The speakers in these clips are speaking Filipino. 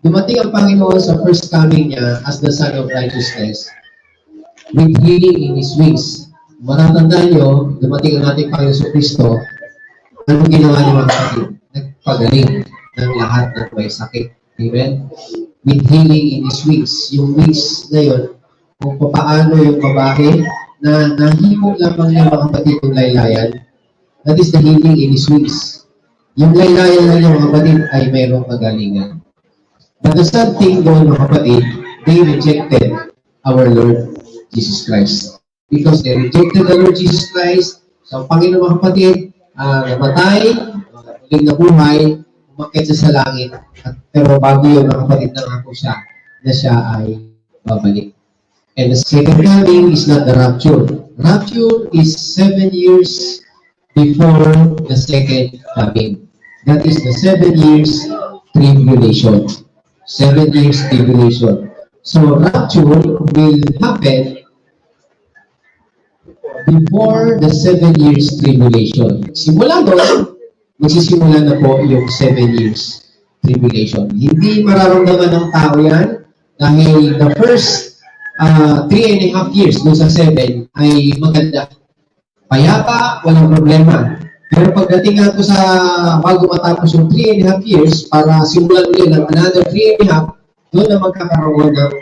Dumating ang Panginoon sa first coming niya as the Son of Righteousness with healing in His wings. Matatandaan nyo, dumating ang ating Panginoon sa Kristo, anong ginawa niya mga kapatid? Nagpagaling ng lahat ng may sakit. Amen? With healing in His wings. Yung wings na yun, kung paano yung babae na nahimo lamang niya mga kapatid yung laylayan, that is the healing in His wings. Yung laylayan na niya mga kapatid ay mayroong kagalingan. But the sad thing doon mga kapatid, they rejected our Lord Jesus Christ. Because they rejected the Lord Jesus Christ, sa Panginoon mga kapatid, namatay, muling nabuhay, umakyat siya sa langit, pero bago yun mga kapatid, nangako siya na siya ay babalik. And the second coming is not the rapture. Rapture is 7 years before the second coming. That is the 7 years tribulation. 7 years tribulation. So rapture will happen before the 7 years tribulation. Simula doon, magsisimula na po yung 7 years tribulation. Hindi mararamdaman ng tao yan dahil the first 3.5 years doon sa 7 ay maganda. Payapa, walang problema. Pero pagdating nga po sa bago matapos yung 3.5 years, para simulan ulit ng another 3.5, doon na magkakaroon ng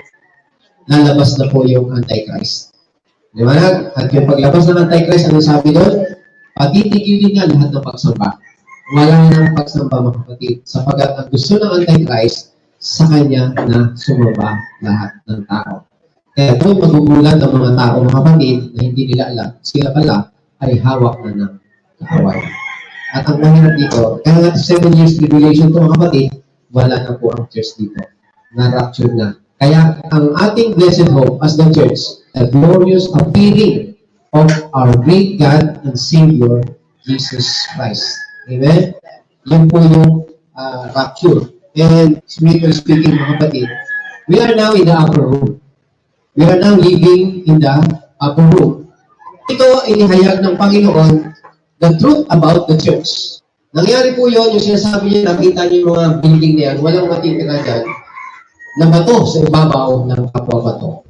lalabas na po yung Antichrist. Di ba? At yung paglabas ng Antichrist, ano sabi doon? Patitigilin nga lahat ng pagsamba. Wala nang pagsamba mga kapatid. Sapagat ang gusto ng Antichrist, sa kanya na sumamba lahat ng tao. Kaya doon magugulat ng mga tao mga kapatid na hindi nila alam, sila pala ay hawak na ng kaaway. At ang mahirap dito, kaya nga 7 years tribulation ito mga kapatid, wala na po ang church dito. Na-rapture na. Kaya ang ating blessed hope as the church, the glorious appearing of our great God and Savior, Jesus Christ. Amen? Yan po yung rapture. And spiritually speaking mga kapatid, we are now in the upper room. We are now living in the upper room. Ito inihayag ng Panginoon the truth about the church. Nangyari po yun, yung sinasabi niya, nakita niyo yung mga building na yan, walang matitira dyan, na bato sa ibabaw ng kapwa-bato.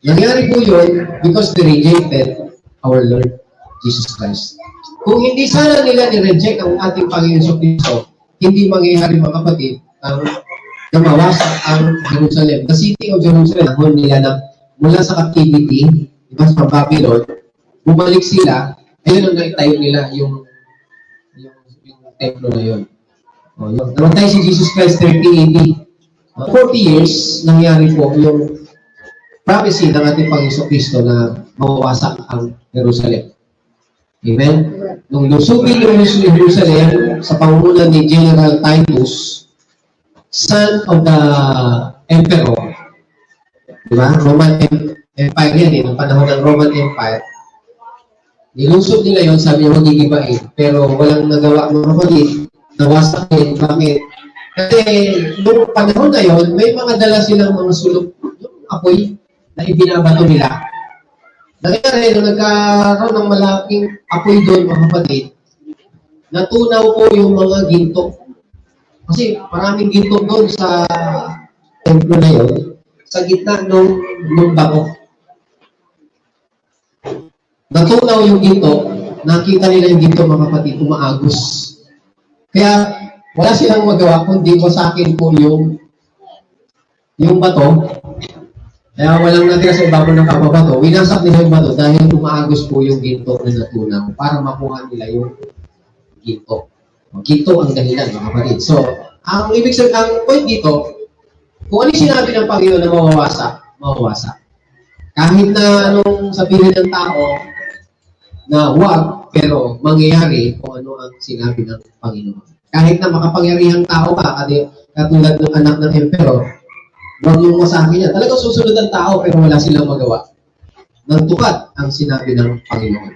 Nangyari po yun because they rejected our Lord Jesus Christ. Kung hindi sana nila ni-reject ang ating Panginoon sa Kristo, hindi mangyayari mga kapatid na mawasak ang Jerusalem. The city of Jerusalem, nahon nila na mula sa captivity, diba, sa Babylon, bumalik sila. Ayun ang naitayo nila yung templo na yun. Namatay si Jesus Christ 30 AD. 40 years, nangyari po yung prophecy ng ating Panginoon Kristo na mawawasak ang Jerusalem. Amen? Nung lusubin yung Jerusalem sa pangunguna ni General Titus, son of the emperor, diba? Roman Empire yan ng panahon ng Roman Empire. Nilusog nila yon, sabi niya magigibain. Pero walang nagawa mga kapatid, nawasak din. Bakit? Kasi noong panahon na yon, may mga dala silang mga sulok, yung apoy na ibinabato nila. Nangyari, nung nagkaroon ng malaking apoy doon mga kapatid, natunaw po yung mga ginto. Kasi maraming ginto doon sa templo na yon, sa gitna ng bako. Natunaw yung ginto, nakita nila yung ginto mga kapatid, umaagos. Kaya wala silang magawa kundi wasakin po yung bato. Kaya walang natira sa ibabaw ng kapabato. Winasak nila yung bato dahil umaagos po yung ginto na natunaw para makuha nila yung ginto. Ginto ang dahilan mga kapatid. So, ang ibig sabihin, ang point dito, kung ano sinabi ng Panginoon na mawawasak. Kahit na anong sabihin ng tao, na huwag, pero mangyayari kung ano ang sinabi ng Panginoon. Kahit na makapangyarihang tao ka, katulad ng anak ng emperor, huwag yung masabi niya. Talagang susunod ang tao, pero wala silang magawa. Nagtupad ang sinabi ng Panginoon.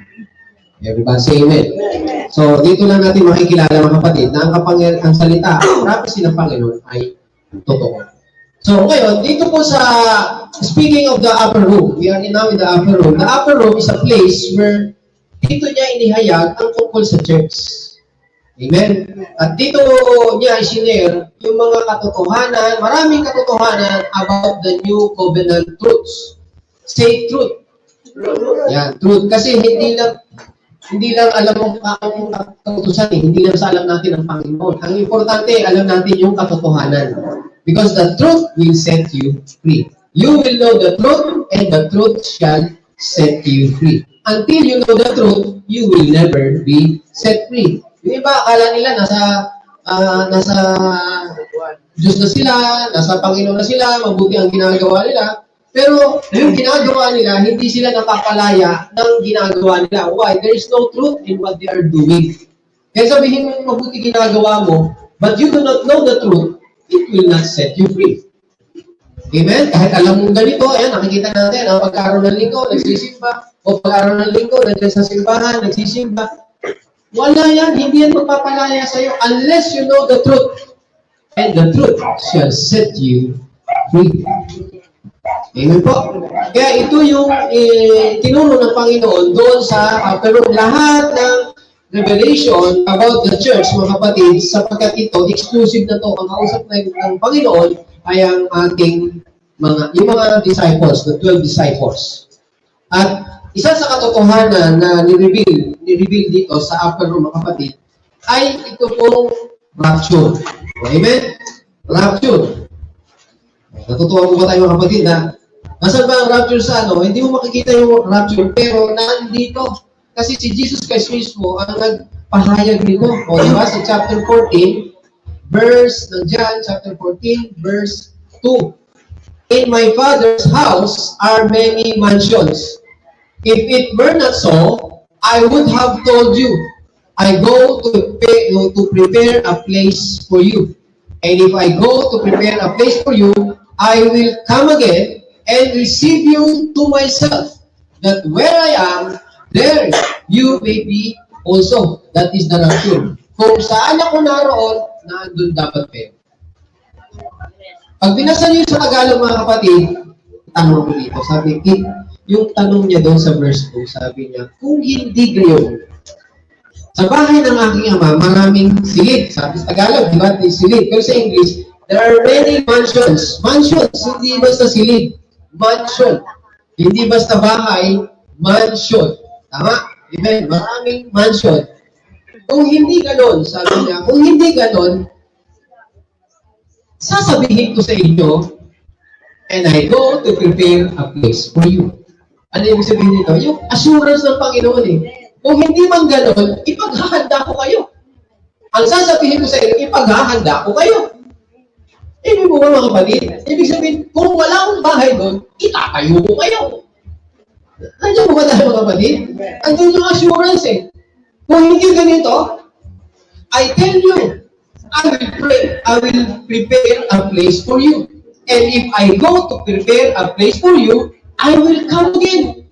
Everybody say amen. So, dito lang natin makikilala mga kapatid na ang salita, ang prophecy ng Panginoon ay totoo. So, ngayon, dito po sa, speaking of the upper room, we are now in the upper room. The upper room is a place where dito niya inihayag ang tungkol sa church. Amen? At dito niya i-share yung mga katotohanan, maraming katotohanan about the new covenant truths. Say truth. Yan, truth. Kasi hindi lang alam mo ang kautusan hindi lang sa alam natin ang Panginoon. Ang importante, alam natin yung katotohanan. Because the truth will set you free. You will know the truth, and the truth shall set you free. Until you know the truth, you will never be set free. Yung iba, akala nila nasa Diyos na sila, nasa Panginoon na sila, mabuti ang ginagawa nila. Pero yung ginagawa nila, hindi sila napapalaya ng ginagawa nila. Why? There is no truth in what they are doing. Kaya sabihin mo mabuti ginagawa mo, but you do not know the truth, it will not set you free. Amen? Kahit alam mong ganito, ayan, nakikita natin, ang pagkaroon ng linggo, nagsisimba, o pagkaroon ng linggo, nandiyan sa simbahan, nagsisimba. Wala yan, hindi yan magpapalaya sa'yo unless you know the truth. And the truth shall set you free. Amen po. Kaya ito yung tinuro ng Panginoon doon sa pero lahat ng revelation about the church, mga kapatid, sapagkat ito, exclusive na to, ang kausap ng Panginoon ay ang ating yung mga disciples, the 12 disciples. At isa sa katotohanan na ni-reveal dito sa upper room, mga kapatid, ay ito pong rapture. Amen? Rapture. Natutuwa mo ba tayo, mga kapatid, na nasaan ba ang rapture sa ano? Hindi mo makikita yung rapture, pero nandito. Kasi si Jesus Christ mismo ang nagpahayag nito. O diba? Sa chapter 14, verse ng John, chapter 14, verse 2. In my Father's house are many mansions. If it were not so, I would have told you, I go to prepare a place for you. And if I go to prepare a place for you, I will come again and receive you to myself, that where I am, there you may be also. That is the rapture. Kung saan ako naroon, naandun dapat kayo. Pag binasa niyo sa Tagalog, mga kapatid, tanong ko dito, sabi, yung tanong niya doon sa verse 2, sabi niya, kung hindi gayon, sa bahay ng aking ama, maraming silid. Sabi sa Tagalog, di ba? Silid. Pero sa English, there are many mansions. Mansions, hindi basta silid. Mansion. Hindi basta bahay, mansion. Tama? Amen? Maraming mansion. Kung hindi ganon, sabi niya, kung hindi ganon, sasabihin ko sa inyo, and I go to prepare a place for you. Ano yung sabihin nito? Yung assurance ng Panginoon eh. Kung hindi man ganon, ipaghahanda ko kayo. Ang sasabihin ko sa inyo, ipaghahanda ko kayo. Ibig mo ba, mga kapatid? Ibig sabihin, kung wala akong bahay doon, itatayo ko kayo. Nandiyan mo ba tayo, mga kapatid? Andun yung assurance eh. Kung hindi ganito, I tell you, I will prepare a place for you. And if I go to prepare a place for you, I will come again.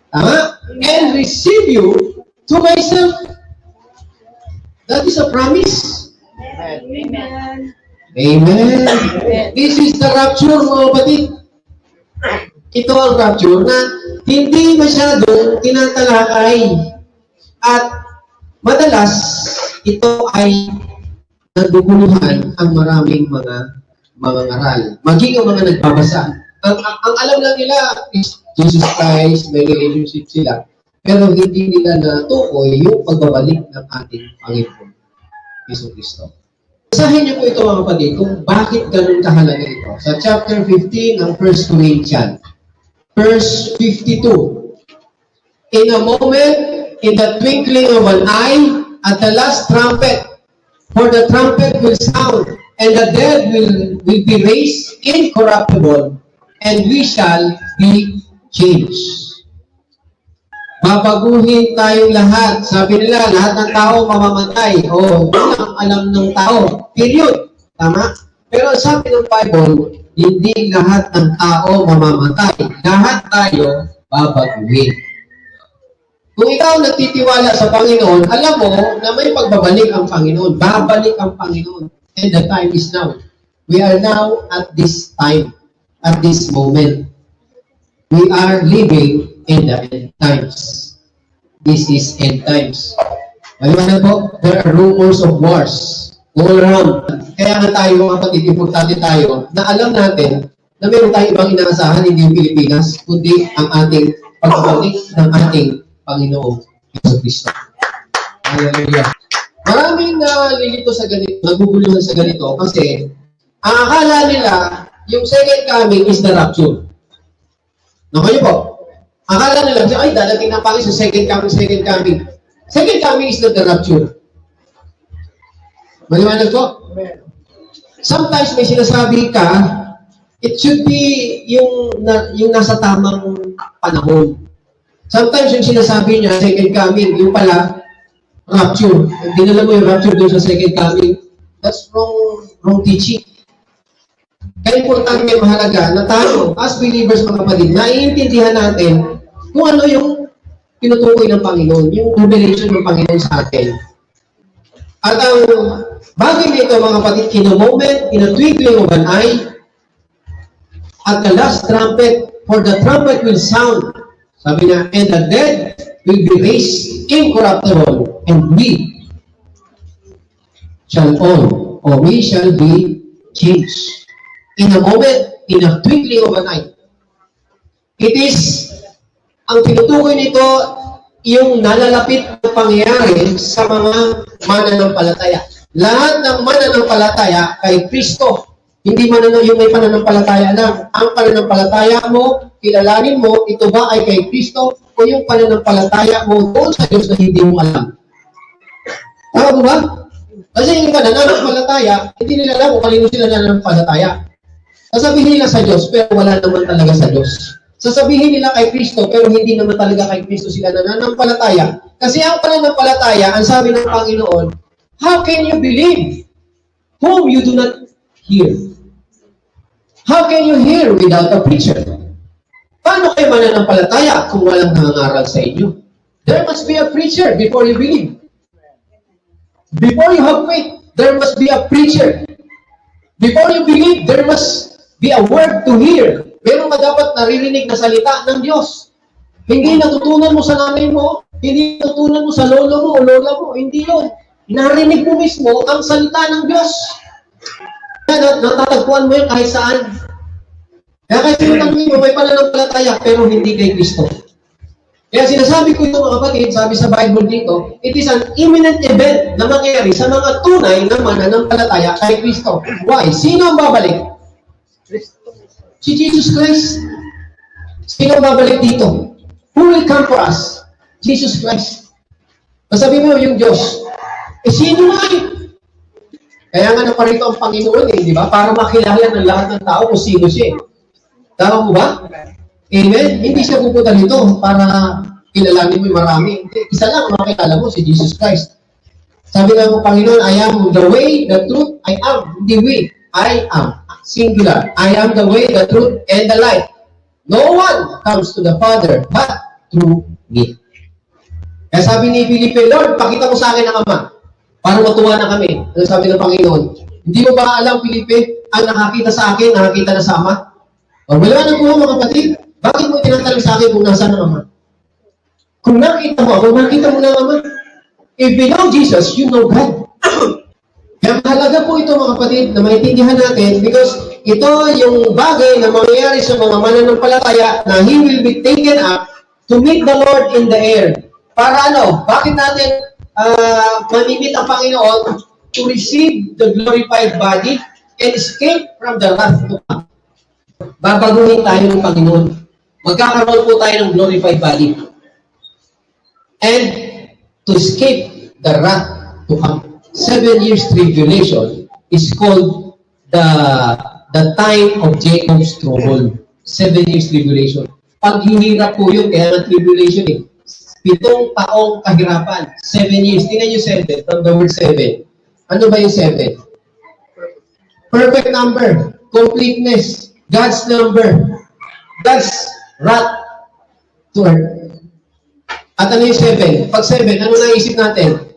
Tama? And receive you to myself. That is a promise. Amen. Amen. This is the rapture, mga kapatid. Ito ang rapture na hindi masyadong tinatalakay. At madalas, ito ay naguguluhan ang maraming mga aral. Maging ang mga nagbabasa. Ang alam lang nila is Jesus Christ, may relationship sila. Pero hindi nila natukoy yung pagbabalik ng ating Panginoon, Yesu Cristo. Basahin niyo po ito, mga kapatid, kung bakit ganun kahalaga ito. Sa chapter 15 ng 1 Corinthians, verse 52. In a moment, in the twinkling of an eye, at the last trumpet, for the trumpet will sound, and the dead will be raised incorruptible, and we shall be changed. Babaguhin tayong lahat. Sabi nila, lahat ng tao mamamatay. O, yun ang alam ng tao. Period. Tama? Pero sabi ng Bible, hindi lahat ng tao mamamatay. Lahat tayo babaguhin. Kung ikaw nagtitiwala sa Panginoon, alam mo na may pagbabalik ang Panginoon. Babalik ang Panginoon. And the time is now. We are now at this time. At this moment. We are living in the end times. This is end times. Maliwanag po, there are rumors of wars all around. Kaya nga tayo mga kapatid, importante tayo na alam natin na meron tayong ibang inaasahan, hindi yung Pilipinas, kundi ang ating pagbabalik ng ating Panginoong Jesucristo. Hallelujah. Maraming nalilito sa ganito, naguguluhan sa ganito kasi ang akala nila yung second coming is the rapture. Nakuha niyo po? Akala nila, ay dadating na Panginoon sa second coming, second coming. Second coming is not the rapture. Maliwanag po? Sometimes may sinasabi ka, it should be yung nasa tamang panahon. Sometimes yung sinasabi niya, second coming, yung pala, rapture. Dinala mo yung rapture doon sa second coming. That's wrong teaching. Kaya importante mahalaga na tayo, as believers mga kapatid, naiintindihan natin kung ano yung tinutukoy ng Panginoon, yung revelation ng Panginoon sa atin. At ang bagay nito mga kapatid, in a moment, in a twinkling of an eye, at the last trumpet, for the trumpet will sound. Sabi niya, and the dead will be raised incorruptible, and we shall all, or we shall be changed. In a moment, in a twinkling of an eye. It is, ang tinutukoy nito, yung nalalapit na pangyayari sa mga mananampalataya. Lahat ng mananampalataya kay Kristo. Hindi yung may pananampalataya lang. Ang pananampalataya mo, kilalanin mo, ito ba ay kay Kristo o yung pananampalataya mo doon sa Diyos na hindi mo alam. Tama ba? Kasi yung iba nananampalataya, hindi nila alam kung kanino sila nananampalataya. Sasabihin nila sa Diyos, pero wala naman talaga sa Diyos. Sasabihin nila kay Kristo, pero hindi naman talaga kay Kristo sila nananampalataya. Kasi ang pananampalataya, ang sabi ng Panginoon, how can you believe whom you do not hear? How can you hear without a preacher? Paano kayo mananampalataya kung walang nangangaral sa inyo? There must be a preacher before you believe. Before you have faith, there must be a preacher. Before you believe, there must be a word to hear. Meron ka dapat naririnig na salita ng Diyos. Hindi natutunan mo sa nanay mo, hindi natutunan mo sa lolo mo o lola mo, hindi yun. Narinig mo mismo ang salita ng Diyos. Natatagpuan mo yun kahit saan. Kaya kahit sinutangin mo, may pananampalataya, pero hindi kay Kristo. Kaya sinasabi ko ito mga kapatid, sabi sa Bible dito, it is an imminent event na mangyayari sa mga tunay na mananampalataya kay Kristo. Why? Sino ang babalik? Si Jesus Christ. Sino ang babalik dito? Who will come for us? Jesus Christ. Masabi mo yung Diyos. Sino nga eh? Kaya nga naparito ang Panginoon eh, di ba? Para makilala ng lahat ng tao kung sino siya. Tama mo ba? Amen? Hindi siya pupunta dito para kilalanin mo yung marami. Isa lang makilala mo, si Jesus Christ. Sabi ng Panginoon, I am the way, the truth, I am the way. I am. Singular. I am the way, the truth, and the life. No one comes to the Father but through me. Kaya sabi ni Felipe, Lord, pakita mo sa akin ang Ama para matuwa na kami. Ano sabi ng Panginoon? Hindi mo ba alam, Felipe, ang nakakita sa akin, nakakita na sa Ama? O, maliwanag ko mga kapatid, bakit mo tinatanong sa akin kung nasaan ang Ama? Kung nakita mo ako, nakita mo na ang Ama. If you know Jesus, you know God. Kaya mahalaga po ito mga kapatid na maintindihan natin because ito yung bagay na mangyayari sa mga mananampalataya na He will be taken up to meet the Lord in the air. Para ano? Bakit natin mamimit ang Panginoon? To receive the glorified body and escape from the wrath to come. Babaguhin tayo ng Panginoon. Magkakaroon po tayo ng glorified body. And to escape the wrath to come. 7 years tribulation is called the time of Jacob's trouble. 7 years tribulation. Paghihirap po yun, kaya ng tribulation eh. 7 taong kahirapan. 7 years. Tingnan nyo 7, from the word 7. Ano ba yung 7? Perfect number. Completeness. God's number. God's wrath to earth. At ano yung 7? Pag 7, ano naisip natin?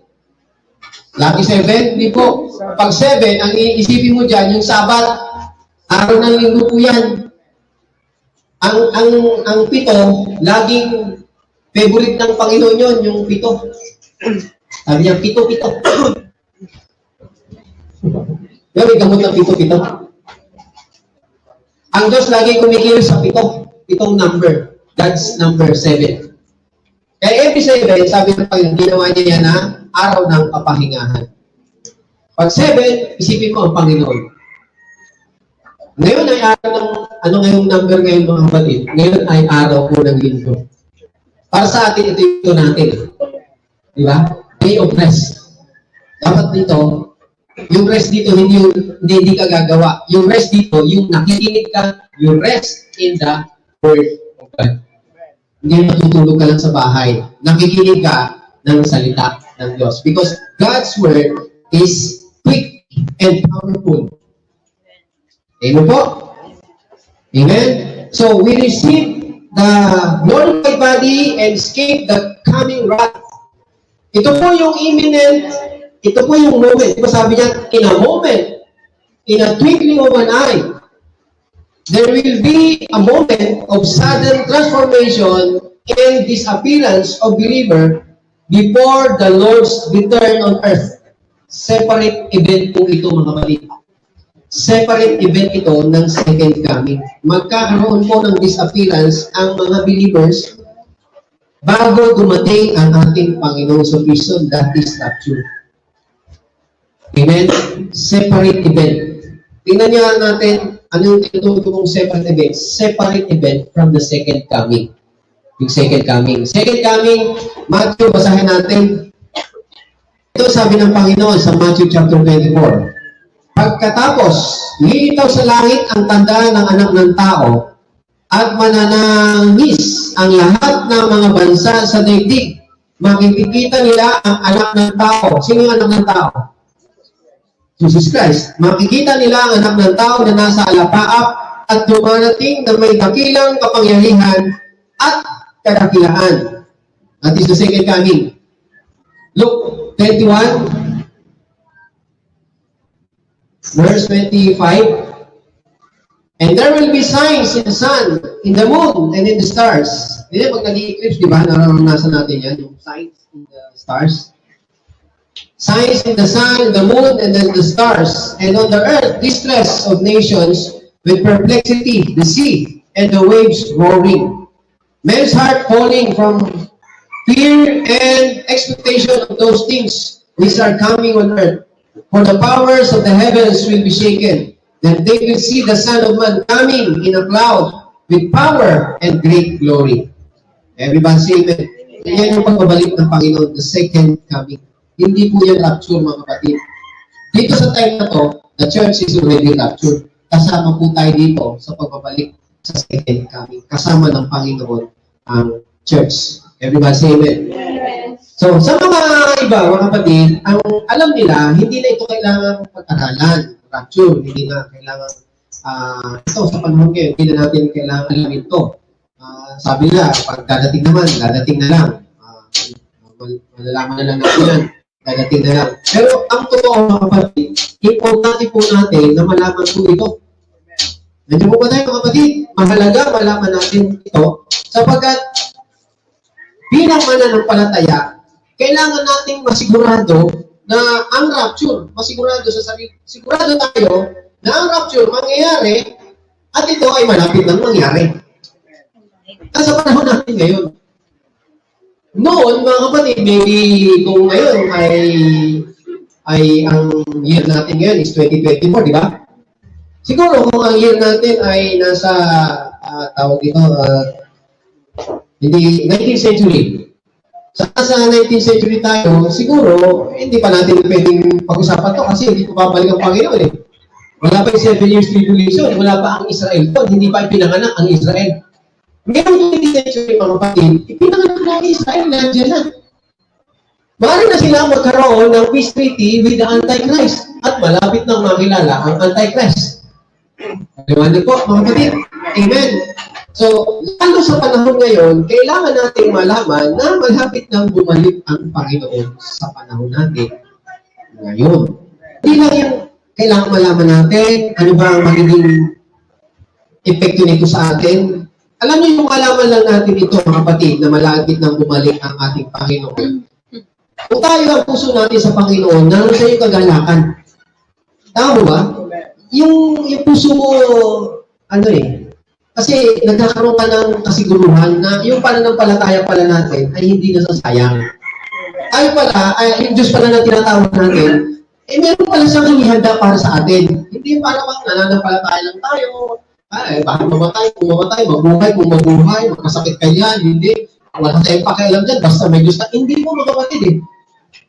Lucky 7? Hindi po. Pag 7, ang iisipin mo dyan, yung Sabat, araw ng linggo po yan. Ang 7, laging favorite ng Panginoon yun, yung 7. Sabi niya, pito-pito. Yung may gamot ng pito-pito. Ang Diyos lagi kumikilos sa pito. Pitong number. God's number 7. Kaya every 7, sabi ng Panginoon, ginawa niya yan na araw ng kapahingahan. Pag 7, isipin mo ang Panginoon. Ngayon ay araw ng, ano ngayong number ngayon mga kapatid? Ngayon ay araw po ng linggo. Para sa atin, ito natin. Di ba? Day of rest. Dapat dito, yung rest dito, hindi ka gagawa. Yung rest dito, yung nakikinig ka, you rest in the Word of God. Hindi matutulog ka lang sa bahay. Nakikinig ka ng salita ng Diyos. Because God's Word is quick and powerful. Amen po? Amen? So, we receive the glorified body and escape the coming wrath. Ito po yung imminent, ito po yung moment. Diba sabi niya, in a moment, in a twinkling of an eye, there will be a moment of sudden transformation and disappearance of believer before the Lord's return on earth. Separate event po ito mga kapatid. Separate event ito ng second coming. Magkakaroon po ng disappearance ang mga believers bago dumating ang ating Panginoon sa Kristo, that is rapture. Amen? Separate event. Tingnan niya natin, ano yung tinutukoy kong separate event? Separate event from the second coming. Yung second coming. Second coming, Matthew, basahin natin. Ito sabi ng Panginoon sa Matthew chapter 24. Pagkatapos, lilitaw sa langit ang tanda ng anak ng tao at mananangis ang lahat ng mga bansa sa daigdig. Makikita nila ang anak ng tao. Sino yung anak ng tao? Jesus Christ. Makikita nila ang anak ng tao na nasa alapaap at dumarating na may dakilang kapangyarihan at kadakilaan. That is the second coming. Luke 21, verse 25. And there will be signs in the sun, in the moon, and in the stars. Hindi, pag nag-i-eclipse, di ba? Naranasan natin yan, yung signs in the stars. Signs in the sun, in the moon, and in the stars. And on the earth, distress of nations with perplexity, the sea, and the waves roaring. Men's heart falling from fear and expectation of those things which are coming on earth. For the powers of the heavens will be shaken. Then they will see the Son of Man coming in a cloud with power and great glory. Everybody say amen. Yan yung pagbabalik ng Panginoon, the second coming. Hindi po yan rapture, mga kapatid. Dito sa time na to, the church is already raptured. Kasama po tayo dito sa pagbabalik sa second coming. Kasama ng Panginoon ang church. Everybody say amen. So, sa mga iba, mga kapatid, ang alam nila, hindi na ito kailangan pag-aralan. Rapture, hindi na kailangan, ito sa panahon ngayon, hindi na natin kailangan alamin ito. Sabi nila, pag dadating naman, dadating na lang. Malalaman na lang natin yan, dadating na lang. Pero ang totoo, mga kapatid, importante po natin na malaman po ito. Nandiyan po ba tayo, mga kapatid? Mahalaga malaman natin ito, sapagkat bilang mananampalataya, kailangan nating masigurado na ang rapture, masigurado sa sarili, sigurado tayo na ang rapture mangyayari at ito ay malapit nang mangyari. Sa panahon natin ngayon. Noon, mga kapatid, maybe kung ngayon ay ang year natin ngayon is 2024, di ba? Siguro kung ang year natin ay nasa, tawag dito, hindi, 19th century. Sa 19th century tayo, siguro, hindi pa natin pwedeng pag-usapan to kasi hindi pa babalik ang Panginoon eh. Wala pa yung 7 years tribulation, wala pa ang Israel to, hindi pa pinanganak ang Israel. Ngayon, 20th century, mga kapatid, ipinanganak na ang Israel, nandiyan na. Maaari na sila magkaroon ng peace treaty with the Antichrist at malapit nang makilala ang Antichrist. Liwanag po, mga kapatid. Amen. So, lalo sa panahon ngayon, kailangan nating malaman na malapit nang bumalik ang Panginoon sa panahon natin ngayon. Hindi lang yung kailangan malaman natin ano ba ang magiging epekto nito sa atin. Alam niyo yung malaman lang natin ito, mga kapatid, na malapit nang bumalik ang ating Panginoon. Kung tayo ang puso natin sa Panginoon, naroon sa iyong kagalakan. Tama mo ba? Yung puso mo, kasi nagkakaroon ka ng kasiguruhan na yung pananampalataya pala natin ay hindi nasasayang. Tayo pala, yung Diyos pala na tinatawag natin, meron pala siyang hinihanda para sa atin. Hindi para bang nananampalataya lang tayo. Bakit mamatay? Kung mamatay, mabuhay. Kung mabuhay, magkasakit ka yan. Hindi. Wala tayong pakialam dyan. Basta may Diyos na. Hindi mo mga kapatid eh.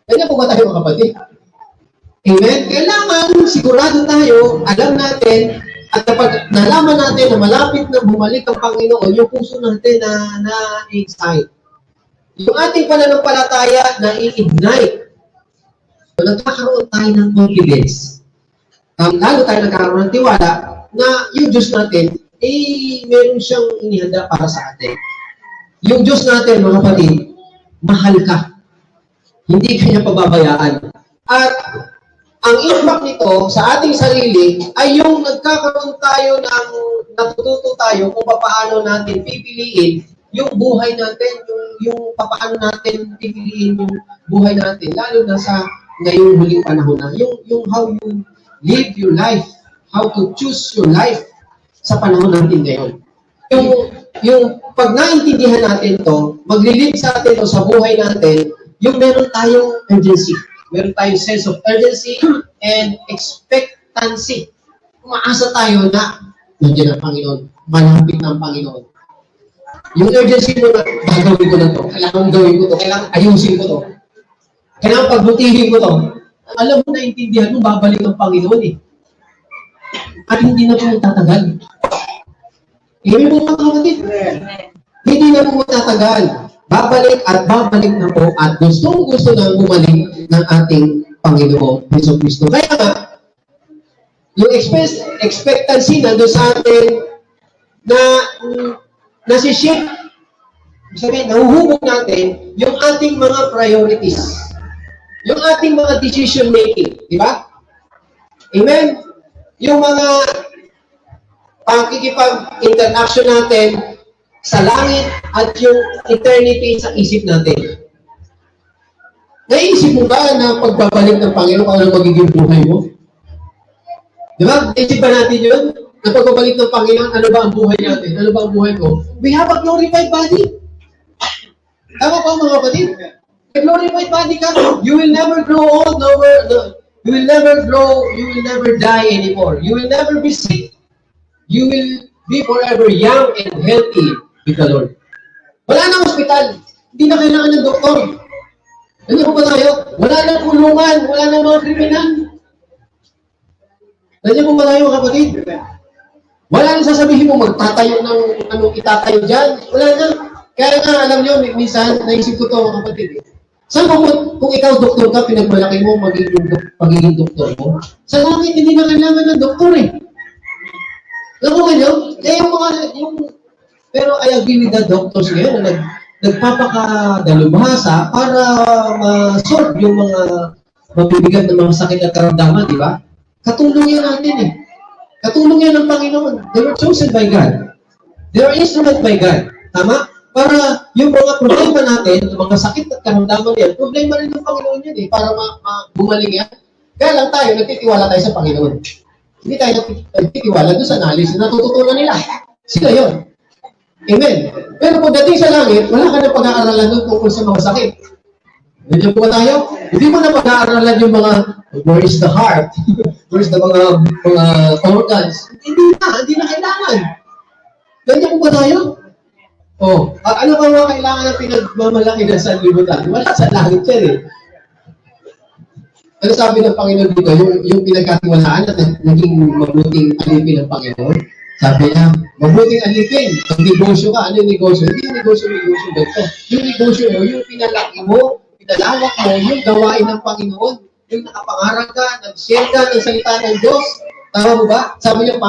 Kanya po ba tayo mga kapatid? Amen? Kailangan sigurado tayo, alam natin, at kapag nalaman natin na malapit na bumalik ang Panginoon, yung puso natin na excite. Yung ating pananampalataya na i-ignite. So, nagkakaroon tayo ng confidence. Lalo tayo nagkakaroon ng tiwala na yung Diyos natin, meron siyang inihanda para sa atin. Yung Diyos natin, mga kapatid, mahal ka. Hindi ka niya pababayaan. At ang impact nito sa ating sarili ay yung nagkakaroon tayo ng natututo tayo kung paano natin pipiliin yung buhay natin, yung paano natin pipiliin yung buhay natin, lalo na sa ngayong huling panahon na. Yung how you live your life, how to choose your life sa panahon natin ngayon. Yung pag naintindihan natin to, maglilid sa atin to sa buhay natin, yung meron tayong urgency. Meron tayong sense of urgency and expectancy. Umaasa tayo na nandiyan ang Panginoon. Malapit na ang Panginoon. Yung urgency mo na, gagawin ko na to. Kailangan gawin ko to. Kailangan ayusin ko to. Kailangan pagbutihin ko to. Alam mo, naintindihan mo, babalik ang Panginoon eh. At hindi na po tatagal. Hindi mo mga kapatid. Hindi na po tatagal. Babalik at babalik na po at gusto na bumalik ng ating Panginoon Hesus Kristo. Kaya nga, yung expectancy na doon sa atin na nasiship, sabihin, nahuhubog natin yung ating mga priorities. Yung ating mga decision making. Di ba? Amen? Yung mga pakikipag-interaction natin sa langit at yung eternity sa isip natin. Naisip mo ba na pagbabalik ng Panginoon kung ano magiging buhay mo? Di ba? Naisip ba natin yun? Na pagbabalik ng Panginoon, ano ba ang buhay natin? Ano ba ang buhay ko? We have a glorified body. Tama ba mga kapatid? A glorified body ka. You will never grow old, you will never grow, you will never die anymore. You will never be sick. You will be forever young and healthy with the Lord. Wala nang hospital. Hindi na kailangan ng doktor. Ano po ba tayo? Wala nang kulungan. Wala nang mga kriminal. Nandiyan po ba tayo, kapatid? Wala nang sasabihin mo, magtatayo ng anong itatayo dyan. Wala na. Kaya nga, alam nyo, minsan, naisip ko to, kapatid. Saan kung ikaw doktor ka, pinagmalaki mo magiging doktor mo? Sa langit, hindi na kailangan ng doktor eh. Alam mo ganyan? Pero I agree with the doctors ngayon na nagpapakadalubhasa para ma-solve yung mga mabibigat na mga sakit at karamdaman, di ba? Katulong yan natin eh. Katulong yan ng Panginoon. They were chosen by God. They were instrument by God. Tama? Para yung mga problema natin, yung mga sakit at karamdaman yan, problema rin ng Panginoon yan eh, para bumaling yan. Kaya lang tayo, nagtitiwala tayo sa Panginoon. Hindi tayo nagtitiwala doon sa knowledge na natututunan nila. Sila yun. Amen. Pero pagdating sa langit, wala ka na pag-aaralan doon tungkol sa mga sakit. Nandiyan po ba tayo? Hindi mo na pag-aaralan yung mga, where is the heart? Where is the mga organs? Hindi na kailangan. Nandiyan po ba tayo? Ano ba mga kailangan na pinagmamalaki ng sanlibutan? Wala sa langit yan eh. Ano sabi ng Panginoon dito? Yung pinagkatiwalaan at naging mabuting alipin ng Panginoon. Sabi niya, mabuting alipin. Ang negosyo ka, ano yung negosyo? Hindi yung negosyo ganito. Yung negosyo mo, yung pinalaki mo, pinalawak mo, yung gawain ng Panginoon. Yung nakapangarap ka, nag-share ka ng salita ng Diyos. Tama mo ba? Sabi niya,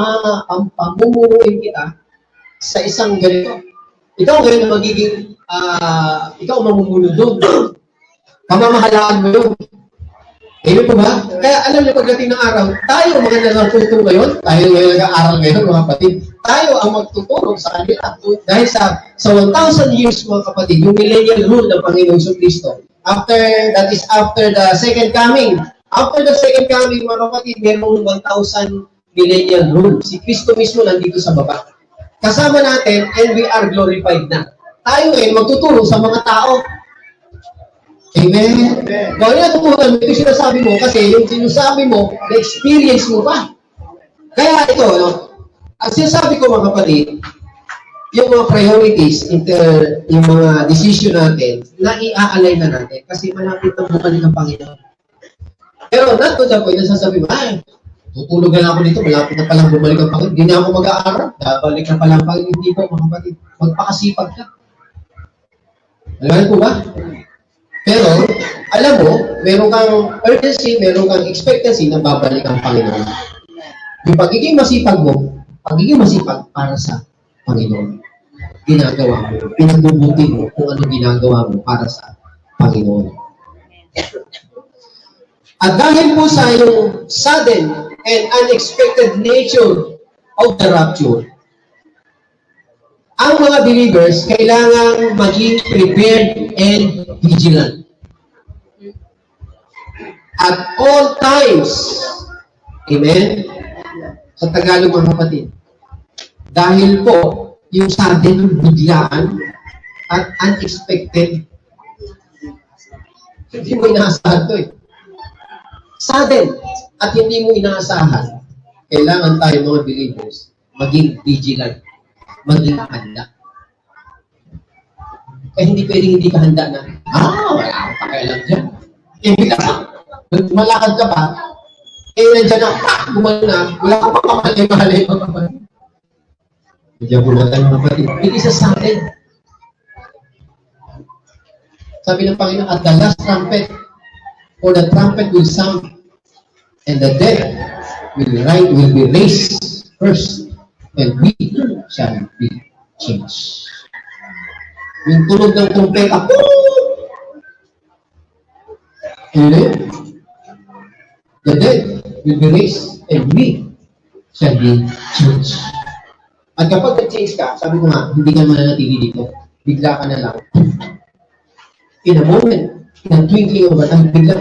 pamumuruin kita sa isang ganito. Ikaw ngayon na magiging, ikaw mamumuno doon. Pamamahalaan mo yun. Ngayon po ba? Kaya alam niyo pagdating ng araw, tayo mga natuto ngayon, tayo ngayon nag-aaral ngayon mga kapatid, tayo ang magtuturo sa kanila. Dahil sa 1,000 years mga kapatid, yung millennial rule ng Panginoon Kristo, That is after the second coming. After the second coming, mga kapatid, merong 1,000 millennial rule. Si Kristo mismo nandito sa baba. Kasama natin, and we are glorified na. Tayo magtuturo sa mga tao. Amen? Kung ano yung tutunan mo, ito sinasabi mo, kasi yung sinasabi mo, na-experience mo pa. Kaya ito, ang sinasabi ko mga kapatid, yung mga priorities, yung mga decision natin, na i-aalay na natin kasi malapit na bumalik ang Panginoon. Pero not to the point na sasabi mo, ay, tutulog na ako dito, malapit na palang bumalik ang Panginoon, hindi na ako mag-aaral, babalik na palang Panginoon. Hindi po mga kapatid, magpakasipag ka. Alam po ba? Pero, alam mo, meron kang urgency, meron kang expectancy na babalik ang Panginoon. Yung pagiging masipag mo, pagiging masipag para sa Panginoon. Ginagawa mo, pinagbubuti mo kung ano ginagawa mo para sa Panginoon. At dahil po sa yung sudden and unexpected nature of the rapture, ang mga believers kailangang maging prepared and vigilant. At all times, amen? Sa Tagalog mga kapatid, dahil po, yung sudden, biglaan, at unexpected, hindi mo inaasahan ito Sudden, at hindi mo inaasahan, kailangan tayo mga believers, maging vigilant, maging handa. Kaya hindi pwedeng hindi ka handa na, wala akong pakialam dyan. Bigla ka, malakad ka pa, nandiyan na, gumano na, wala akong pakamalay-malay pa. Diyan po natin mga kapatid. It is a sudden. Sabi ng Panginoon, at the last trumpet, for the trumpet will sound, and the dead will be raised first, and we shall be changed. Yung tunog ng trumpeta, amen? The dead will be raised, and we shall be changed. At kapag nag-change ka, sabi ko nga, hindi ka mananatili dito. Bigla ka na lang. In a moment, in a twinkling of an eye, bigla,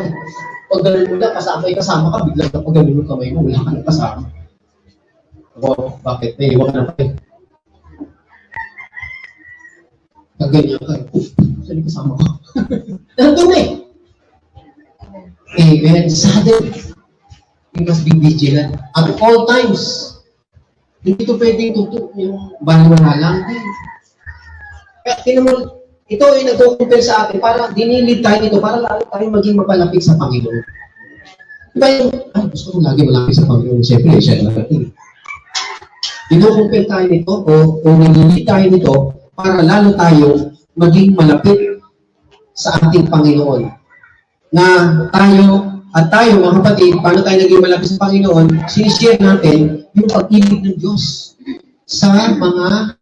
pag gano'n mo na, kasama ka, bigla na pag gano'n mo kamay mo, wala ka na kasama. Ako, bakit? Naiwan ka na pa Pag ganyan ka, saan kasama ka? Nandun Amen. Sudden. You must be vigilant. At all times, hindi ito pwedeng yung baliwala lang. Kaya tinan mo, ito ay nagkukumpel sa atin para dinilid tayo nito para lalo tayo maging mapalapit sa Panginoon. Diba yung, gusto ko lagi malapit sa Panginoon. Siyempre, siya lang natin. Dinukumpel tayo nito o nililid tayo nito para lalo tayo maging malapit sa ating Panginoon. Na tayo mga kapatid, paano tayo naging malapit sa Panginoon, sinishare natin yung pag-ibig ng Diyos sa mga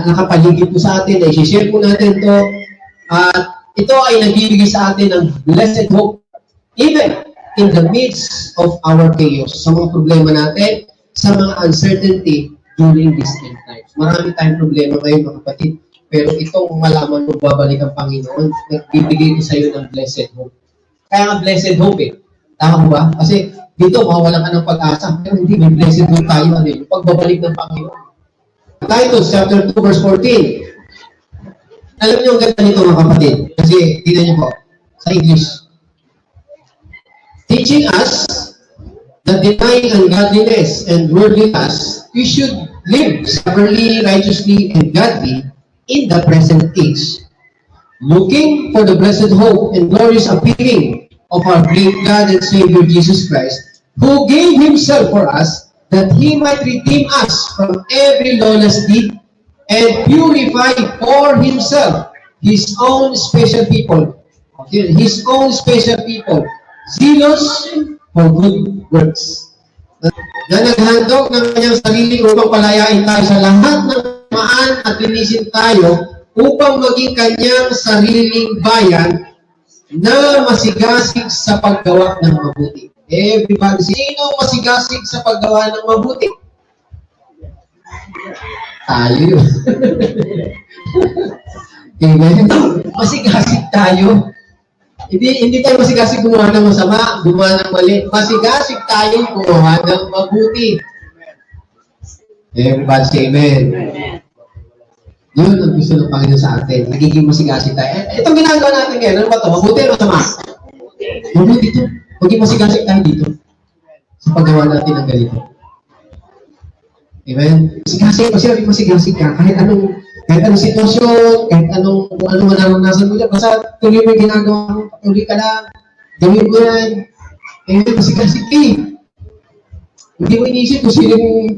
nakapaligid po sa atin. I-share po natin ito. At ito ay nagbibigay sa atin ng blessed hope even in the midst of our chaos. Sa mga problema natin, sa mga uncertainty during these end times. Marami tayong problema ngayon mga kapatid. Pero itong malaman mo babalik ang Panginoon, nagbibigay ko sa iyo ng blessed hope. Kaya nga blessed hope Tama ba? Kasi dito, mawawalan ka ng pag-asa. Pero hindi, may blessed hope tayo. Yung pagbabalik ng Panginoon. Titus chapter 2 verse 14. Alam niyo ang ganda nito mga kapatid. Kasi, tignan niyo po, sa English. Teaching us that denying ungodliness and worldliness, we should live soberly, righteously, and godly in the present age, looking for the blessed hope and glorious appearing of our great God and Savior Jesus Christ, who gave Himself for us, that He might redeem us from every lawless deed and purify for Himself His own special people, zealous for good works. Na naghandog ng kanyang sarili upang palayain tayo sa lahat ng maan at linisin tayo upang maging kanyang sariling bayan na masigasig sa paggawa ng mabuti. Everybody, sino masigasig sa paggawa ng mabuti? Tayo. Amen? Masigasig tayo. Hindi tayo masigasig gumawa ng masama, gumawa ng mali. Masigasig tayong gumawa ng mabuti. Everybody say amen. Yun ang gusto ng Panginoon sa atin. Nagiging masigasig tayo. Itong ginagawa natin ngayon, ano ba ito? Mabuti o masama? Mabuti ito. Maging masigasig tayo dito sa paggawa natin ng ganito. Amen? Masigasig ka. Kahit anong sitwasyon, kahit kung ano man naranasan mo dyan, basta tuloy mo yung ginagawa mo, tuloy ka lang, gawin mo yan. Amen? Masigasig ka eh. Hindi mo inisip kung sino yung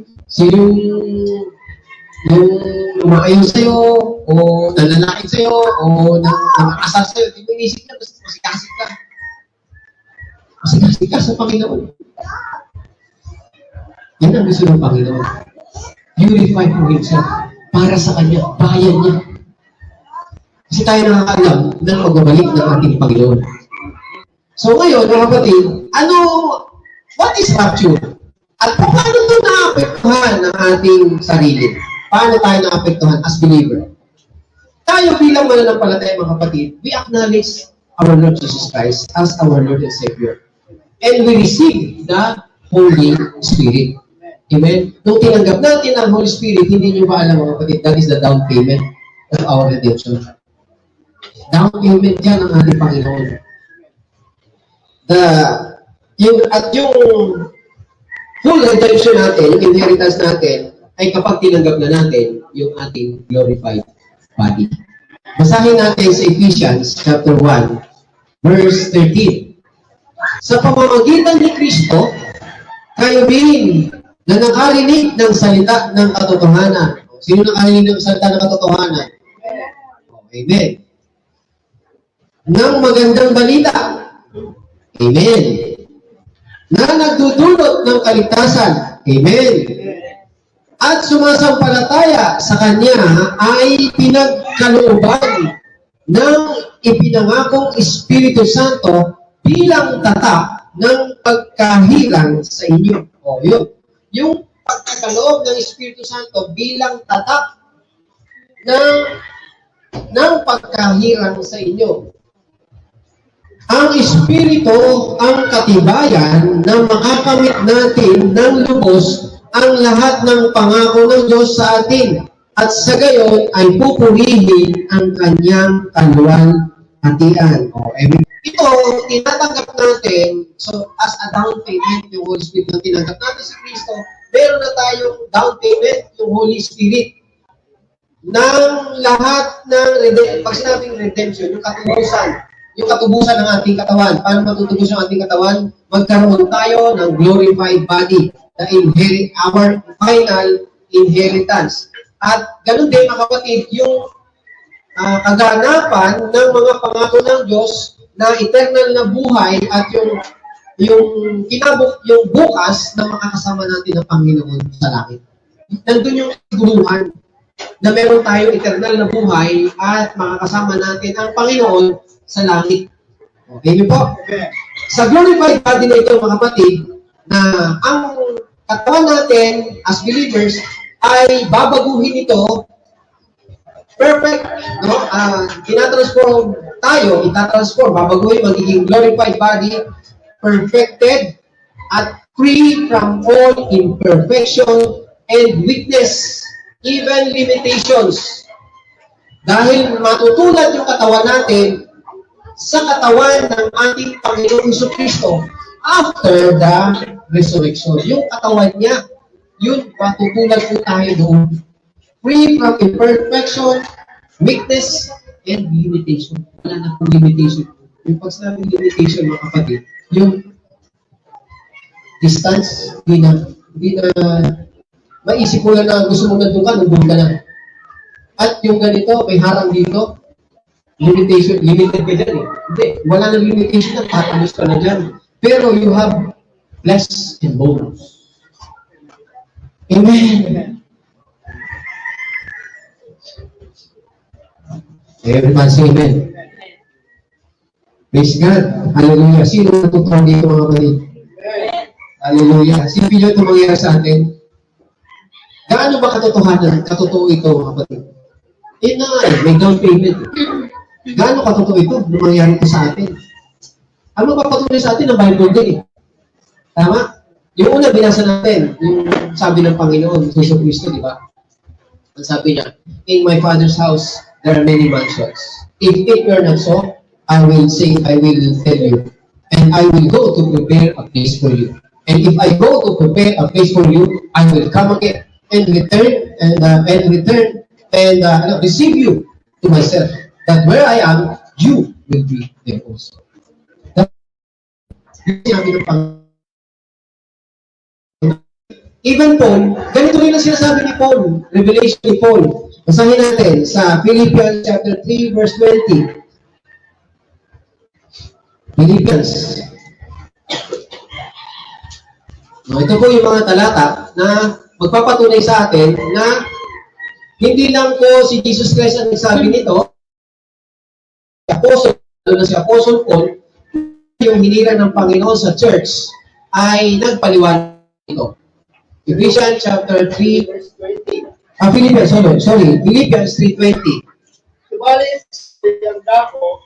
umaayos sa'yo, o nananakit sa'yo, o nanakasal sa'yo. Hindi mo inisip na, basta masigasig ka. Masigasig ka sa Panginoon. Yan ang gusto ng Panginoon. Purify for Himself. Para sa Kanya, bayan niya. Kasi tayo nakakaalam ng magbabalik ng ating Panginoon. So ngayon, mga kapatid, what is rapture? At paano ito naapektuhan ng ating sarili? Paano tayo naapektuhan as believer? Tayo bilang mananampalataya, mga kapatid, we acknowledge our Lord Jesus Christ as our Lord and Savior. And we receive the Holy Spirit. Amen? Nung tinanggap natin ang Holy Spirit, hindi nyo ba alam, mga kapatid, that is the down payment of our redemption. Down payment yan ang ating Panginoon. Yung full redemption natin, yung inheritance natin, ay kapag tinanggap na natin yung ating glorified body. Basahin natin sa Ephesians chapter 1, verse 13. Sa pamamagitan ni Kristo, kayo din na nakarinig ng salita ng katotohanan. Sino nakarinig ng salita ng katotohanan? Amen. Ng magandang balita. Amen. Na nagdudulot ng kaligtasan. Amen. At sumasampalataya sa Kanya ay pinagkalooban ng ipinangakong Espiritu Santo bilang tatak ng pagkahilang sa inyo. O, yun. Yung pagkakaloob ng Espiritu Santo bilang tatak ng pagkahirang sa inyo. Ang Espiritu ang katibayan na makakamit natin ng lubos ang lahat ng pangako ng Diyos sa atin at sa gayon ay pupurihin ang kanyang kaluwalhatian. Ito, tinatanggap natin, so as a down payment, yung Holy Spirit na tinanggap natin sa Kristo, meron na tayong down payment, yung Holy Spirit, ng lahat ng, pag sinabing redemption, yung katubusan ng ating katawan. Paano matutubos yung ating katawan? Magkaroon tayo ng glorified body na inherit our final inheritance. At ganun din, mga kapatid, yung kaganapan ng mga pangako ng Diyos na eternal na buhay at yung bukas na makakasama natin ng Panginoon sa langit. Nandun yung siguruhan na meron tayo eternal na buhay at makakasama natin ang Panginoon sa langit. Okay niyo po? Sa glorified body na ito, mga kapatid, na ang katawan natin as believers ay babaguhin ito perfect, no? Itatransform, babaguhin, magiging glorified body, perfected, at free from all imperfection and weakness, even limitations. Dahil matutulad yung katawan natin sa katawan ng ating Panginoong Jesucristo after the resurrection. Yung katawan niya, yun, matutulad po tayo doon. Free from imperfection, weakness, and limitation. Wala na pong limitation. Yung pag sinabing limitation, mga kapatid, yung distance, hindi na maisip mo lang na gusto mong nandun ka na. At yung ganito, may harang dito, limited ka dyan eh. Hindi, wala na limitation na, tatalos ka na dyan. Pero you have flesh and bones. Amen. Everyone say amen. Praise God. Hallelujah. Sino natutuwa dito, mga kapatid? Hallelujah. Sipin nyo ito mangyayari sa atin. Gaano ba katotohanan? Katotoo ito, mga kapatid? May down payment. Gaano katotoo ito nung mangyayari ito sa atin? Ang magpapatunay sa atin ang Bible din eh. Tama? Yung una, binasa natin, yung sabi ng Panginoon, Jesus Cristo, di ba? Ang sabi niya, in my Father's house, there are many mansions. If it were not so, I will tell you, and I will go to prepare a place for you. And if I go to prepare a place for you, I will come again and return and receive you to myself. That where I am, you will be there also. Sinabi ng Panginoon. Even Paul, ganito rin ang sinasabi ni Paul, revelation ni Paul. Basahin natin sa Philippians chapter 3 verse 20. Philippians. Ito po yung mga talata na magpapatunay sa atin na hindi lang po si Jesus Christ ang nagsabi nito, si Apostle Paul, yung hinira ng Panginoon sa church, ay nagpaliwanag ito. Ephesians chapter 3, verse 20. Philippians 3:20. Subalit, ang dako,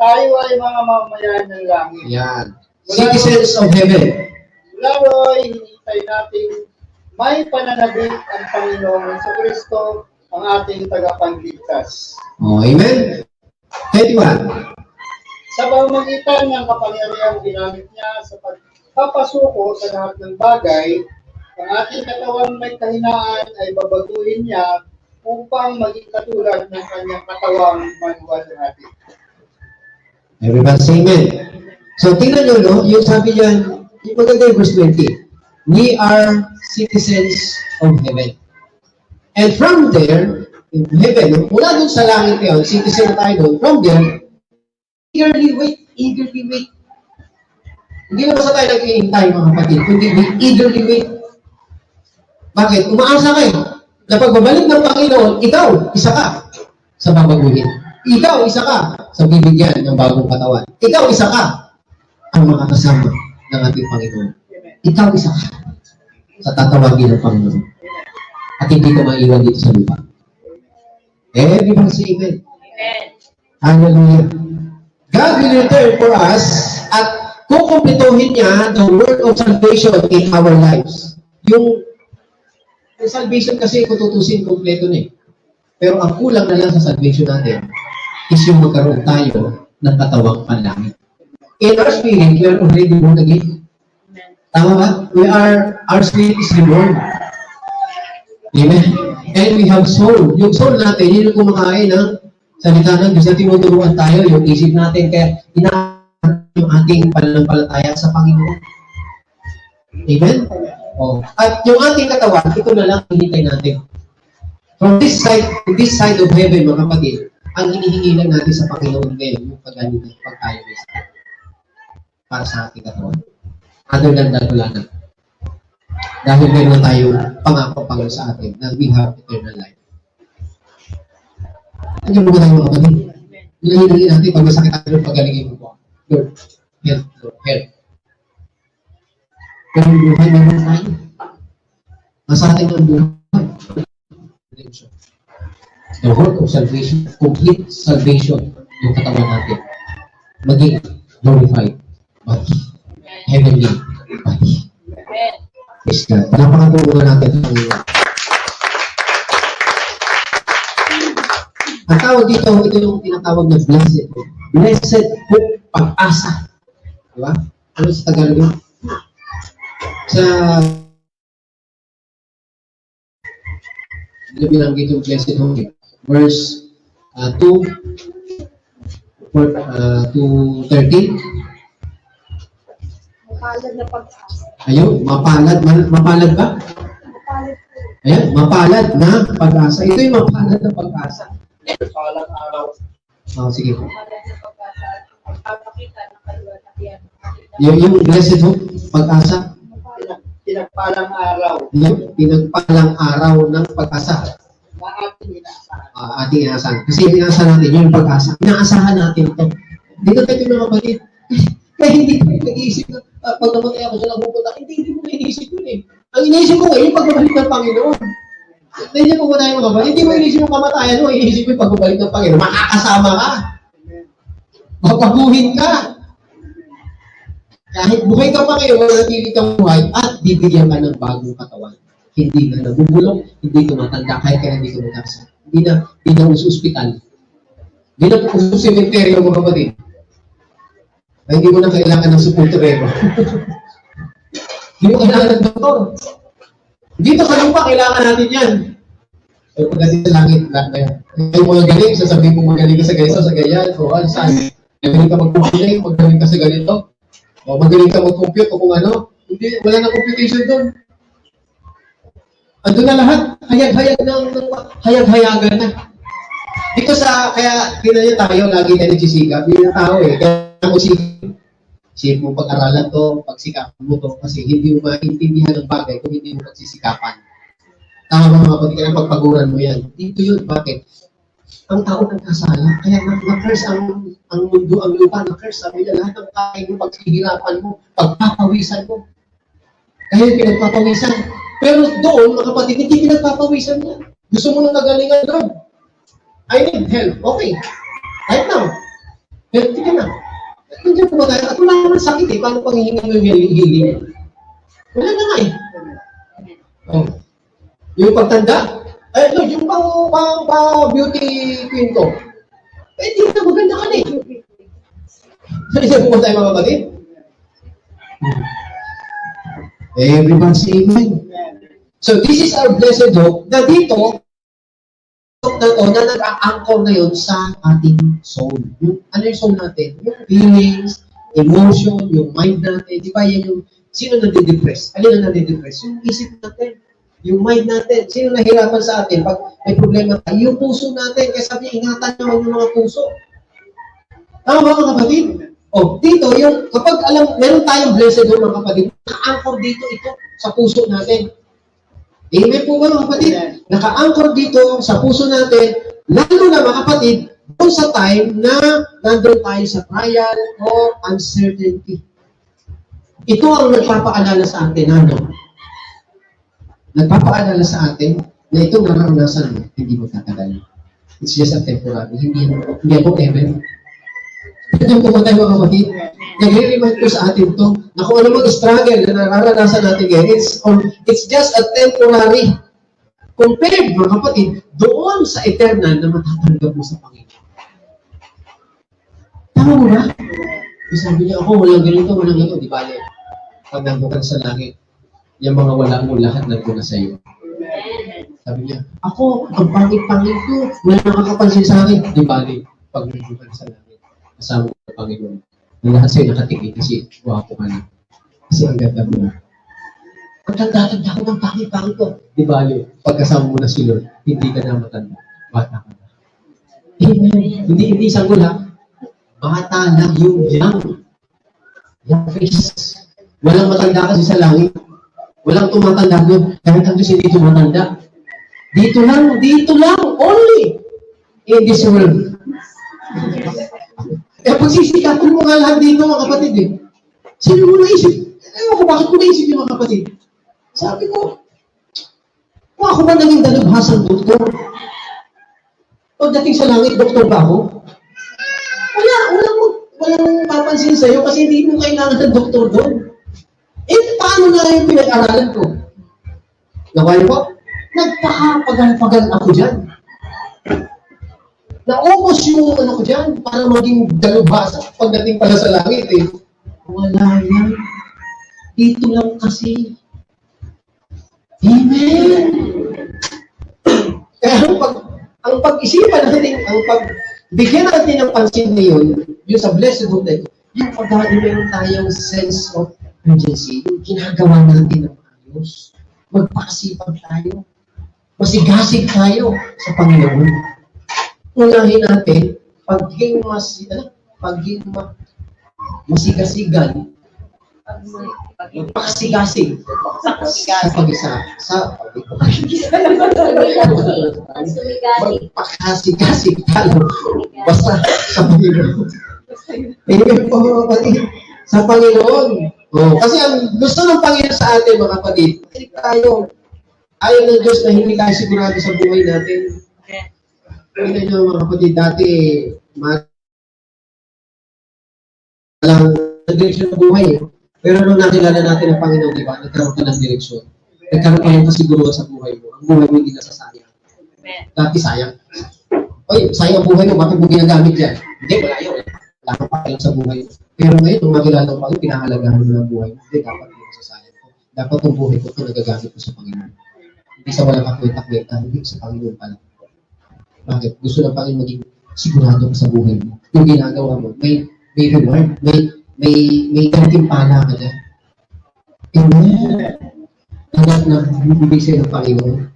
tayo ay mga mamamayan ng langit. Yan. Citizens of heaven. Mula ro'y hinihintay natin may pananabik ang Panginoon sa Kristo, ang ating tagapagligtas. Oh, amen? 21. Sa pamamagitan ng kapangyarihang ginamit niya sa pagpapasuko sa lahat ng bagay, ang ating katawan may kahinaan ay babaguhin niya upang maging katulad ng kanyang katawang maluwalhati. Everybody say amen. So, tingnan nyo, no? Yung sabi niyan, yung maganda yung verse 20. We are citizens of heaven. And from there, in heaven, mula dun sa langit yun, citizen tayo dun, from there, eagerly wait. Hindi na basta tayo nag-iintay, mga kapatid, kundi we eagerly wait. Bakit? Umaasa kayo na pagbabalik ng Panginoon, ikaw, isa ka sa babaguhin. Ikaw, isa ka sa bibigyan ng bagong katawan. Ikaw, isa ka ang makakasama ng ating Panginoon. Ikaw, isa ka sa tatawagin ng Panginoon. At hindi ka maiwan dito sa lupa. Everybody say amen. Hallelujah. God will return for us at kukumpletuhin niya the word of salvation in our lives. Yung salvation kasi kung tutusin, kompleto na eh. Pero ang kulang na lang sa salvation natin is yung magkaroon tayo ng katawang panlangit. In our spirit, we are already born again. Tama ba? Our spirit is reborn. Amen? And we have soul. Yung soul natin, yun yung kumakain ng salita ng Diyos na tinuturuan tayo, yung isip natin, kaya inaangat yung ating pananampalataya sa Panginoon. Amen? Oh. At yung ating katawan, ito na lang hinintay natin. From this side of heaven, mga kapatid, ang hinihingi lang natin sa Panginoon ngayon, yung paggaling ng pagtayo para sa ating katawan. Other than that, wala na. Dahil meron tayo pangako Panginoon sa atin na we have eternal life. Ano mo tayo mga kapatid? Hinihingi natin pag masakit tayo, pagalingin mo po. Lord, help. Pero yung buhay meron tayo. Nasa atin ang buhay. The work of salvation, complete salvation, yung katawan natin. Maging glorified body. Heavenly body. Praise God. Panapangatungo na natin ang Panginoon. Ang tawag dito, ito yung tinatawag na blessed. Blessed hope, pag-asa. Diba? Ano sa Tagalog yun? Sa binanggit yung blessed hope. Verse 2 to 13. Mapalad na pag-asa. Ayun, mapalad ba? Mapalad po. Ayan, mapalad na pag-asa. Ito yung mapalad na pag-asa. Palang araw. Oh, sige po. Mapalad na pag-asa. Magpapakita ng kaluwalhatian. Yung blessed hope, pag-asa. Pinagpalang araw Yung pinagpalang araw ng pag-asa. na ating inaasahan. Ating inaasahan. Kasi inaasahan natin yung pag-asa. Inaasahan natin ito. Dito tayo mga kapatid. Kaya hindi tayo nag-iisip na pag namatay ako siya lang pupunta. Hindi mo na-iisip yun eh. Ang iniisip ko ngayon, pagbabalik ng Panginoon. Hindi mo tayo mga kapatid. Hindi mo iniisip yung kamatayan mo. Iniisip mo yung pagbabalik ng Panginoon. Makakasama ka. Mapaguhin ka. Kahit buhay ka pa ngayon, manatili kang buhay at bibigyan ka ng bagong katawan. Hindi na nabubulok, hindi tumatanda, kahit kaya hindi tumatasa. Hindi na uso ospital. Hindi na uso sementeryo, mga kapatid. Ay, hindi mo na kailangan ng supporterero. Hindi mo kailangan ng doktor. Dito sa lupa, kailangan natin yan. So, pagdating sa langit, lahat na yan. Yung mga galing, sasabihin mo magaling ka sa ganito, sa ganyan, o saan. Magaling ka mag-computing, magaling ka sa ganito. O magaling ka mag-compute, o kung ano. Hindi, wala na computation doon. Ando na lahat, hayag-hayagan na. Dito kaya tingnan tayo, lagi tayo nagsisikap. Hindi na tao eh. Kaya ako isip mo pag-aralan to, pagsikapan mo to, kasi hindi mo maintindihan ng bagay kung hindi mo pagsisikapan. Tama mga kapatid, kaya pagpaguran mo yan. Dito yun, bakit? Ang tao nagkasala, kaya na-curse ang mundo, ang lupa, na-curse. Sabi niya, lahat ng kain mo, pagsihirapan mo, pagpapawisan mo. Kaya pinagpapawisan. Pero doon, mga kapatid, hindi pinagpapawisan niya. Gusto mo nang nagalingan doon. I need help. Okay. Right now. Healthy ka na. Nandiyan po ba tayo? At wala naman sakit eh. Paano panghihinga mo yung healing? Wala na nga eh. Oh. Yung pagtanda, no, yung beauty queen ko. Di na maganda ka na eh. Nandiyan po ba tayo mga kapatid? Everyone say amen. So this is our blessed hope na dito, na nag-a-anchor na yun sa ating soul. Ano yung soul natin? Yung feelings, emotion, yung mind natin. Di ba yan yung, sino nade-depress? Alin na nade-depress? Yung isip natin. Yung mind natin. Sino nahirapan sa atin? Pag may problema tayo, yung puso natin. Kaya sabi, ingatan nyo yung mga puso. Tama ba mga kapatid? O, dito, yung, kapag meron tayong blessed hope mga kapatid, naka-anchor dito ito sa puso natin. Amen po ba mga kapatid? Naka-anchor dito sa puso natin, lalo na mga kapatid, doon sa time na nandun tayo sa trial or uncertainty. Ito ang nagpapaalala sa atin, ano? Nagpapaalala sa atin na itong nararanasan mo, hindi mo tatagal. It's just a temporary. Hindi ako amen. Ito po tayo mga kapatid. Nagre-remind ko sa atin to na kung ano mag-struggle na nararanasan natin ngayon, it's just a temporary. Compared, mga kapatid, doon sa eternal na matatanggap mo sa Panginoon. Tama mo ba? Sabi niya, ako, walang ganito, walang ganito. Di ba yan? Pag nandun ka sa langit, yung mga wala mo, lahat nandun na sa iyo. Sabi niya, ako, ang pangit-pangit ko, wala nakakapansin sa akin. Di ba yan? Pag nandun ka sa langit, kasama mo sa Panginoon. Na lahat sa'yo nakatingin kasi wapo ka na. Kasi ang ganda mo na. Ang tanda-tanda ko ng pangit-pangit ko. Di ba yun? Pagkasama mo na si Lord, hindi ka na matanda. Bata ka na. Hindi sanggol ha. Bata lang yung young. Young face. Walang matanda kasi sa langit. Walang tumatanda doon. Kahit ang Diyos hindi tumatanda. Dito lang, only in this world. Kaya pagsisikapan mo nga lahat dito mga kapatid eh. Sino mo naisip? Ewan ko, bakit ko naisip yung mga kapatid? Sabi ko, kung ako ba naging dalubhasang doktor? Pagdating sa langit, doktor ba ako? Walang papansin sa'yo kasi hindi mo kailangan ng doktor doon. Eh, paano na yung pinag-aralan ko? Nawain ko? Nagpakapagal-pagal ako dyan. Naubos yung ano ko dyan para maging dalubhasa pagdating pala sa langit eh. Wala yan. Dito lang kasi. Amen! Kaya ang pag-isipan natin, ang pagbigyan natin ng pansin ngayon, yung sa blessed hope na ito, yung pagdali meron tayong sense of urgency, yung ginagawa natin ng ayos. Magpakasipag tayo. Masigasig tayo sa Panginoon. Unahin natin, pagiging masigasigan, pagsigasig sa pag-isa, magpakasigasig tayo, basta sa Panginoon. Amen po mga kapatid, sa Panginoon. Kasi ang gusto ng Panginoon sa atin mga kapatid, ayaw ng Diyos na hindi tayo sigurado sa buhay natin. Tingnan nyo mga kapatid, dati walang direksyon ng buhay eh. Pero nung nakilala natin ang Panginoon, di ba, nagkaroon ka ng direksyon. Nagkaroon ka ng kasiguruhan sa buhay mo. Ang buhay mo hindi nasasayang. Dati sayang. Oy, sayang ang buhay mo, bakit mo ginagamit yan? Hindi, wala yun. Wala kang pakialam sa buhay mo. Pero ngayon, nung makilala ko Panginoon, pinahalagahan mo ng buhay mo. Hindi, dapat hindi nasasayang ko. Dapat ang buhay ko ito nagagamit ko sa Panginoon. Hindi sa walang kakwenta-kwenta, hindi sa Panginoon pala. Bakit? Gusto ng Panginoon maging sigurado ka sa buhay mo. Yung ginagawa mo, may reward, may gantimpala ka dyan. Amen. Hanap na bibigay sa'yo ng Panginoon.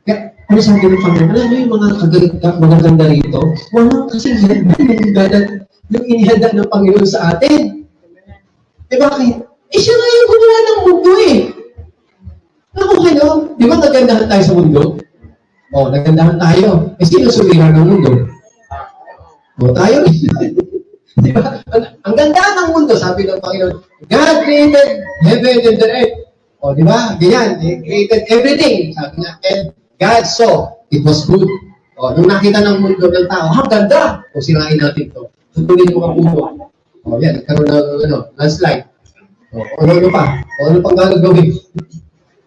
Kaya, ano sabi ng Panginoon? Alam mo yung mga ganda rito? Wala kasi yung inihanda ng Panginoon sa atin. Eh bakit? Eh siya nga yung gumawa ng mundo eh. Ako kayo, di ba nagandahan tayo sa mundo? O, nagandahan tayo. Eh sino sumira ng mundo? O, tayo. Di ba? Ang ganda ng mundo, sabi ng Panginoon, God created heaven and the earth. O, di ba? Ganyan, He created everything. Sabi niya, and God saw, it was good. O, nung nakita ng mundo ng tao, ang ganda! O, sirain natin to. Tutunin mo ang puso. O, yan, nagkaroon ng landslide. O, ano pa? O, ano pang gagawin?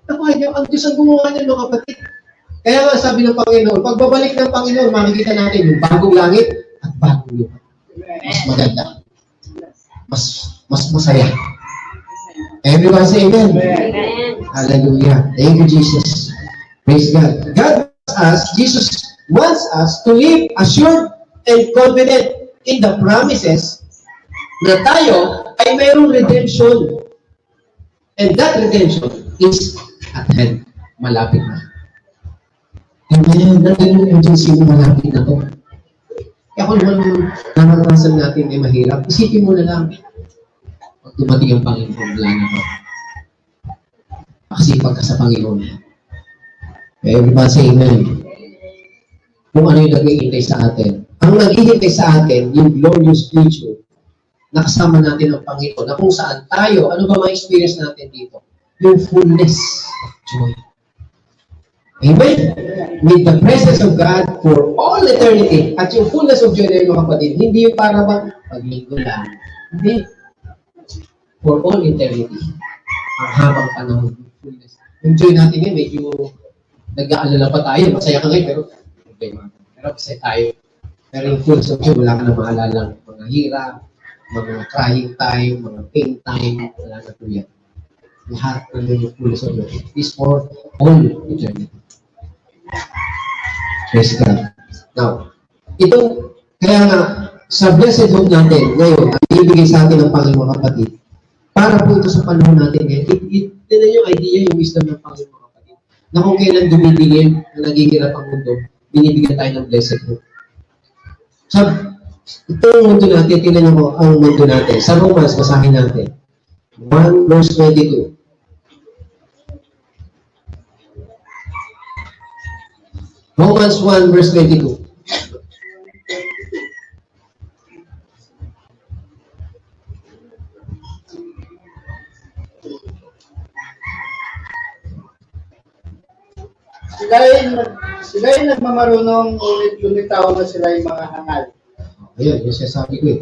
Nakuha niyo, ang Diyos ang gumawa niya, mga kapatid. Kaya nga, sabi ng Panginoon, pagbabalik ng Panginoon, makikita natin yung bagong langit at bagong lupa. Mas maganda. Mas masaya. Everyone say amen. Hallelujah. Thank you, Jesus. Praise God. God wants us, Jesus wants us to live assured and confident in the promises na tayo ay mayroong redemption. And that redemption is at hand. Malapit na. Amen. Nandiyan yung agency mo, malapit na to. Kaya kung naman naranasan natin ay mahirap, isipin mo na lang, pag dumating ang Panginoon, wala na to. Makasipag ka sa Panginoon. Kaya everybody say amen. Kung ano yung nag-iintay sa atin. Ang nag-iintay sa atin, yung glorious future, nakasama natin ang Panginoon, na kung saan tayo, ano ba ma-experience natin dito? Yung fullness of joy. Amen? With the presence of God for all eternity. At yung fullness of joy na yung mga kapatid, hindi yung para bang pag-linggo lang. Hindi. For all eternity. Ang habang panahon. Fullness. Yung joy natin ngayon, medyo nag-aalala pa tayo. Masaya ka ngayon, pero problema. Pero masaya tayo. Pero yung fullness of joy, wala ka na maalala. Mga hirap, mga crying time, mga pain time, wala na po yan. Lahat ng yung fullness of joy is for all eternity. Praise God. Now, itong, kaya nga, sa blessed hope natin, ngayon, ang ibigay sa atin ng Panginoon kapatid, para po ito sa panahon natin ngayon, itinan yung idea, yung wisdom ng Panginoon kapatid, na kung kailan dumidilim, na naghihirap ang mundo, binibigyan tayo ng blessed hope. Sa itong mundo natin, tingnan mo ang mundo natin. Sa Romans, basahin natin. 1 verse 22. Romans 1 verse 22. Sila'y nagmamarunong, ngunit lumitaw na sila'y mga hangal. Ayan, yung sasabi ko eh.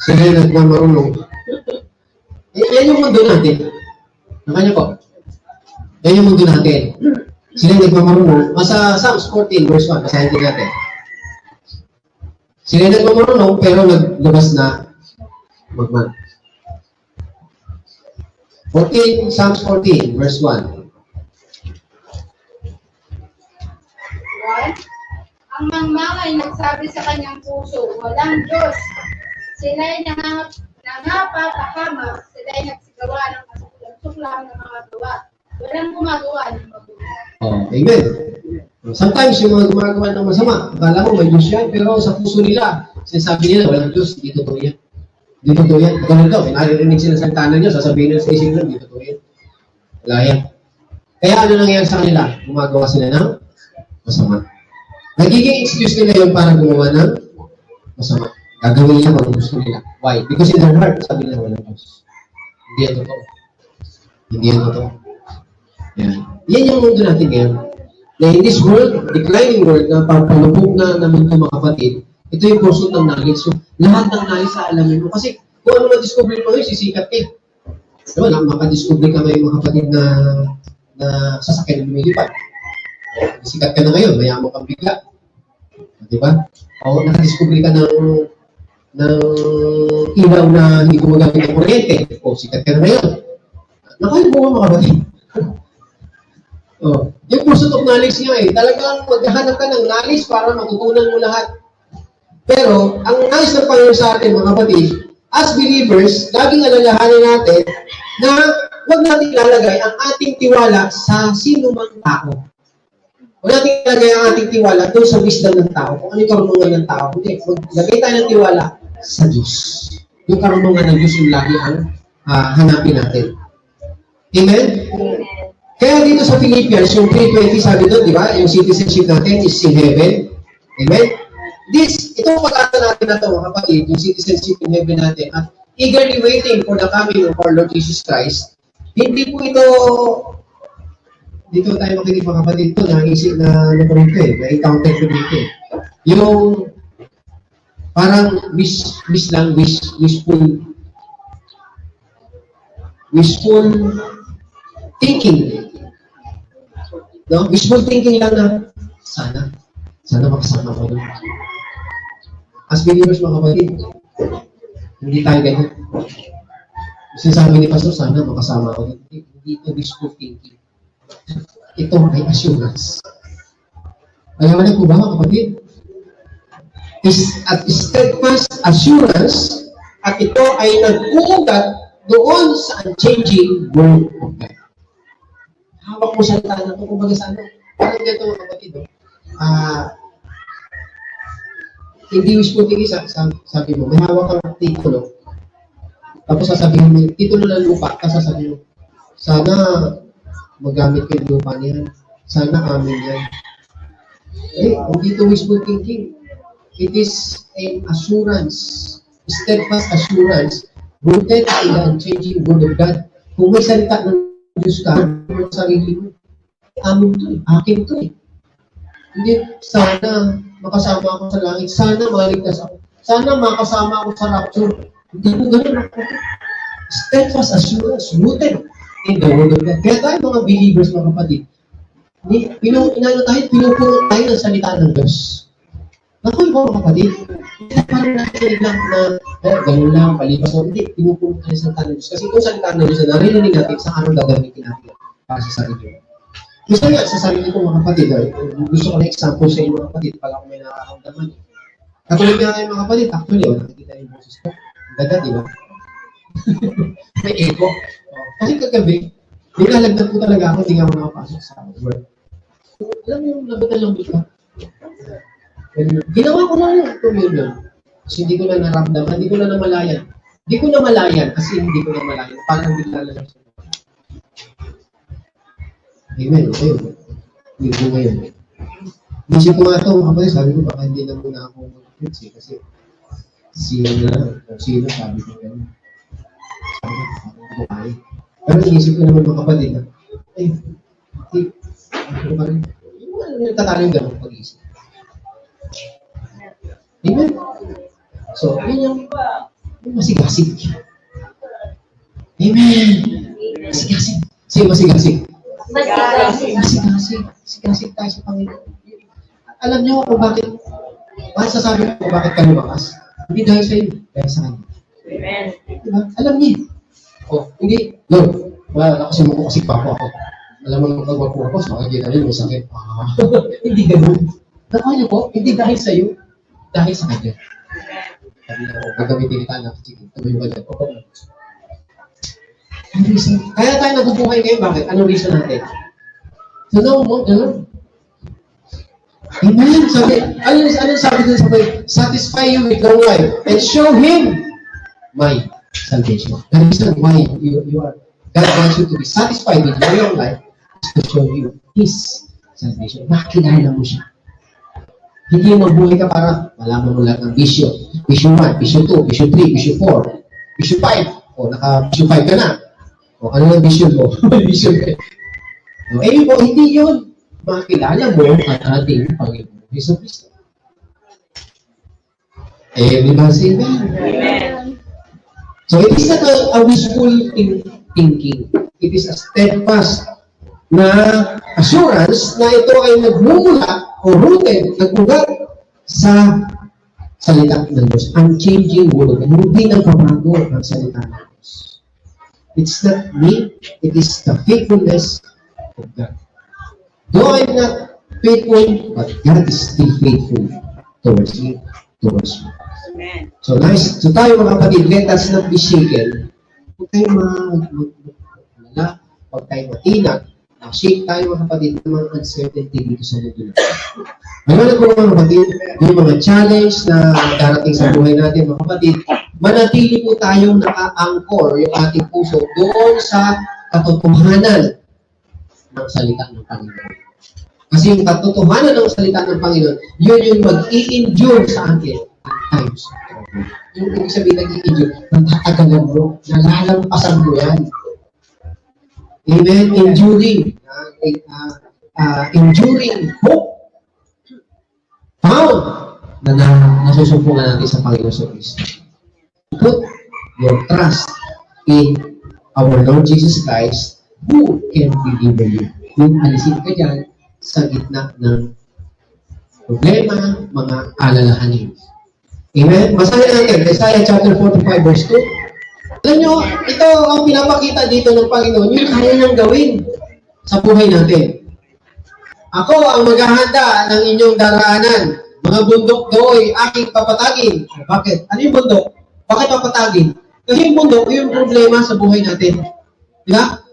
Sila yung nagmamarunong. Yan yung mundo natin. Nakanya po. Yan yung mundo natin. Sila yung nagmamarunong. Sa Psalms 14 verse 1, basahin din natin. Sila yung nagmamarunong, pero naglabas na magman. 14, Psalms 14 verse 1. Ang mangmangay nagsabi sa kanyang puso, walang Diyos. Sila'y nangapapahamak, sila'y nagsigawa ng kasuklam ng mga gawa. Walang gumagawa ng mabuti. Oh, amen. Sometimes yung mga gumagawa ng masama, akala mo may Diyos yan, pero sa puso nila, sinasabi nila, walang Diyos, hindi totoo yan. Hindi totoo yan. Ganun daw, naririnig sila sa tanan niya, sasabihin nila sa isip nila, hindi totoo yan. Wala yan. Kaya ano nangyayari sa kanila? Gumagawa sila ng masama. Nagiging excuse nila yun para gumawa ng masama. Gagawin nila kung gusto nila. Why? Because in their heart, sabi nila walang Diyos. Hindi yan totoo. Hindi yan totoo. Yan. Yan yung mundo natin ngayon. Na in this world, declining world, na pampalubog na mundo mga kapatid, ito yung pursuit ng knowledge. So, lahat ng knowledge sa alamin mo. Kasi kung ano na-discover mo, sisikat eh. Diba, makadiscover ka ngayon mga kapatid na sasakyan na lumilipad. Sikat ka na ngayon, mayaman kang bigla. Diba? O nakadiscover ka ng ilaw na hindi gumagamit ng kuryente. O sikat ka na ngayon. Nakaya mo mga kapatid. Yung pursuit of knowledge niya talagang maghahanap ka ng knowledge para matutunan mo lahat. Pero, ang nais ng Panginoon sa atin, mga kapatid, as believers, laging alalahanin natin na huwag natin ilalagay ang ating tiwala sa sino mang tao. Huwag natin ilalagay ang ating tiwala doon sa wisdom ng tao. Kung ano yung karunungan ng tao. Hindi, maglagay tayo ng tiwala sa Diyos. Yung karunungan ng Diyos yung lagi ang hanapin natin. Amen? Kaya dito sa Philippians, yung 3:20 sabi doon, di ba? Yung citizenship natin is in heaven. Amen? Itong pag-asa natin na ito, mga kapatid, yung citizenship in heaven natin, at eagerly waiting for the coming of our Lord Jesus Christ, hindi po ito, dito tayo makinig mga kapatid, ito, naisip na napunto na-encounter ko dito Yung, parang wishful thinking. No? Wishful thinking lang na, sana makasama ko doon. As believers mga kapatid, hindi tayo ganyan. Sinasabi ni Pastor, sana makasama ko doon. Hindi ito wishful thinking. Ito ay assurance. Alam mo na po ba mga kapatid? At steadfast assurance at ito ay nag-uugat doon sa unchanging word of God. Hawak mo sa salita na ito, kumbaga sa ano. Parang ganito mga kapatid, hindi wishful thinking, sabi mo, may hawak kang titulo. Tapos sasabihin mo, titulo ng lupa, tapos sasabihin mo, sana magamit ko yung lupa niyan. Sana amin yan. Hindi ito wishful thinking. It is an assurance, steadfast assurance, rooted in the unchanging word of God. Kung may salita ng Diyos ka, ng sarili mo, amin to akin to Hindi, sana makasama ako sa langit, sana maligtas ako, sana makasama ako sa rapture. Hindi po ganun ako. Steadfast assurance, rooted in the word of God. Kaya tayo mga believers, mga kapatid, pinupuno tayo ng salita ng Diyos. Naku, mga kapatid, parang nakikinig lang na, ganun lang, palipas mo. Hindi, pinupuno tayo ng salita ng Diyos. Kasi kung salita ng Diyos na narinig natin, sa anong gagamitin natin para sa sarili. Gusto nga sa sarili ko, mga kapatid, gusto ko na example sa inyo, mga kapatid, pala kung may nakakamdaman. Katulad nga kayo, mga kapatid, actually, nakikita yung boses ko. Ang ganda, di ba? May echo. Kasi kagabi, nilalagdag po talaga ako, hindi nga ako nakapasok sa work. Alam mo yung labot ka? Ginawa ko lang yung communion. Kasi hindi ko na naramdaman, hindi ko na namalayan. Hindi ko namalayan, kasi hindi ko namalayan. Parang bigla lang siya. Amen. Okay. Hindi ko ngayon. Isip ko nga ito, kapatid, sabi ko, baka hindi na muna ako mag-preach kasi sino sabi ko gano'n. Sabi ko, okay. Pero inisip ko naman mga kapatid na, ano pa rin? Yung tatalo yung gano'ng pag-iisip. Amen? So, yun yung masigasig. Amen! Masigasig. Sige, masigasig. Masigasig tayo sa Panginoon. Alam niyo kung bakit, sasabi ko kung bakit ka lumakas? Hindi dahil sa iyo, dahil sa kanya. Amen. Diba? Alam niya. Hindi, Lord, nakasimuko kasi pa ako. Alam mo nung pagwapo ako, so makikita rin may sakit. Hindi ganun. Nakaya po, hindi dahil sa iyo, dahil sa kanya. Sabi na ako, gagamitin kita na, sige, tuloy mo dyan. Ang reason. Kaya tayo nabubuhay ngayon, bakit? Anong reason natin? Tunaw mo, gano'n. Amen. Sabi, anong sabi dun sa Bible? Satisfy you with long life and show Him my salvation. The reason why God wants you to be satisfied with your long life is to show you His salvation. Makilala mo siya. Hindi yung magbuhay ka para malaman mo lahat ng vision. Vision 1, vision 2, vision 3, vision 4, vision 5. Naka-vision 5 ka na. Ano yung vision mo? Vision ka. Hindi yun. Makilala mo ang ating Panginoon Hesus Kristo. Everybody say amen. So it is not a wishful thinking. It is a steadfast na assurance na ito ay nagmumula o rooted, nag-ugat sa salita ng Diyos. Unchanging word. Hindi nagbabago ang salita ng Diyos. It's not me, it is the faithfulness of God. Though I'm not faithful, but God is still faithful towards me, towards me. Amen. So nice. So tayo mga kapatid, let us not be shaken. Huwag tayo mag-alala, huwag tayo matinag. Shake tayo mga kapatid ng mga uncertainty dito sa mundo natin. Ngayon po mga kapatid, yung mga challenge na darating sa buhay natin mga kapatid, manatili po tayong naka-anchor yung ating puso doon sa katotohanan ng salita ng Panginoon. Kasi yung katotohanan ng salita ng Panginoon, yun yung mag-i-endure sa atin at times. Yung ibig sabihin nag-i-endure, nagtatagalan mo, nalalampasan mo yan. Amen? Enduring. Enduring hope. Found na nasusumpungan natin sa Panginoon sa Kristo. Put your trust in our Lord Jesus Christ who can deliver you. Kung alisin ka dyan sa gitna ng problema, mga alalahanin. Amen? Basahin natin, Isaiah chapter 45 verse 2. Alam nyo, ito ang pinapakita dito ng Panginoon, yung kaya niyang gawin sa buhay natin. Ako ang maghahanda ng inyong daraanan. Mga bundok do'y aking papatagin. Bakit? Ano yung bundok? Bakit papatagin? Kasi yung bundok, yung problema sa buhay natin. Di ba?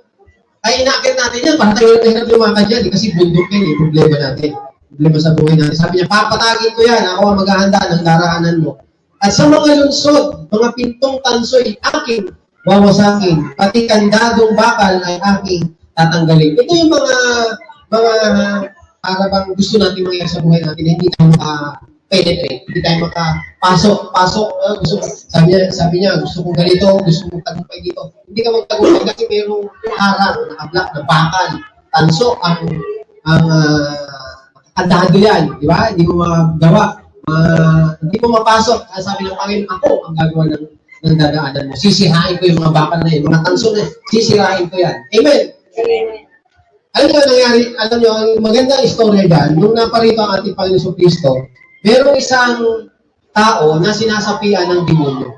Ay inakit natin yan, para tayo hirap lumakad yan. Kasi bundok yan, yung problema natin. Problema sa buhay natin. Sabi niya, papatagin ko yan. Ako ang maghahanda ng daraanan mo. At sa mga lunsod, mga pintong tansoy, aking wawasakin. Pati kandadong bakal ay aking tatanggalin. Ito yung mga para bang gusto natin mangyari sa buhay natin, hindi tayo maka-penetrate, hindi tayo makapasok. Sabi niya, gusto kong ganito, gusto kong tagumpay dito. Hindi ka magtagumpay kasi mayroong harang, nakablak na bakal, tanso, ang kandado yan, di ba? Hindi mo magawa. Hindi mo mapasok. Sabi ng Panginoon, ako ang gagawa ng dadaanan mo. Sisirain ko yung mga bakal na yun, mga tanso na yun. Sisirain ko yan. Amen? Amen. Alam nyo, nangyari, alam nyo, ang magandang istorya dyan, nung naparito ang ating Panginoon Kristo, merong isang tao na sinasapian ng demonyo.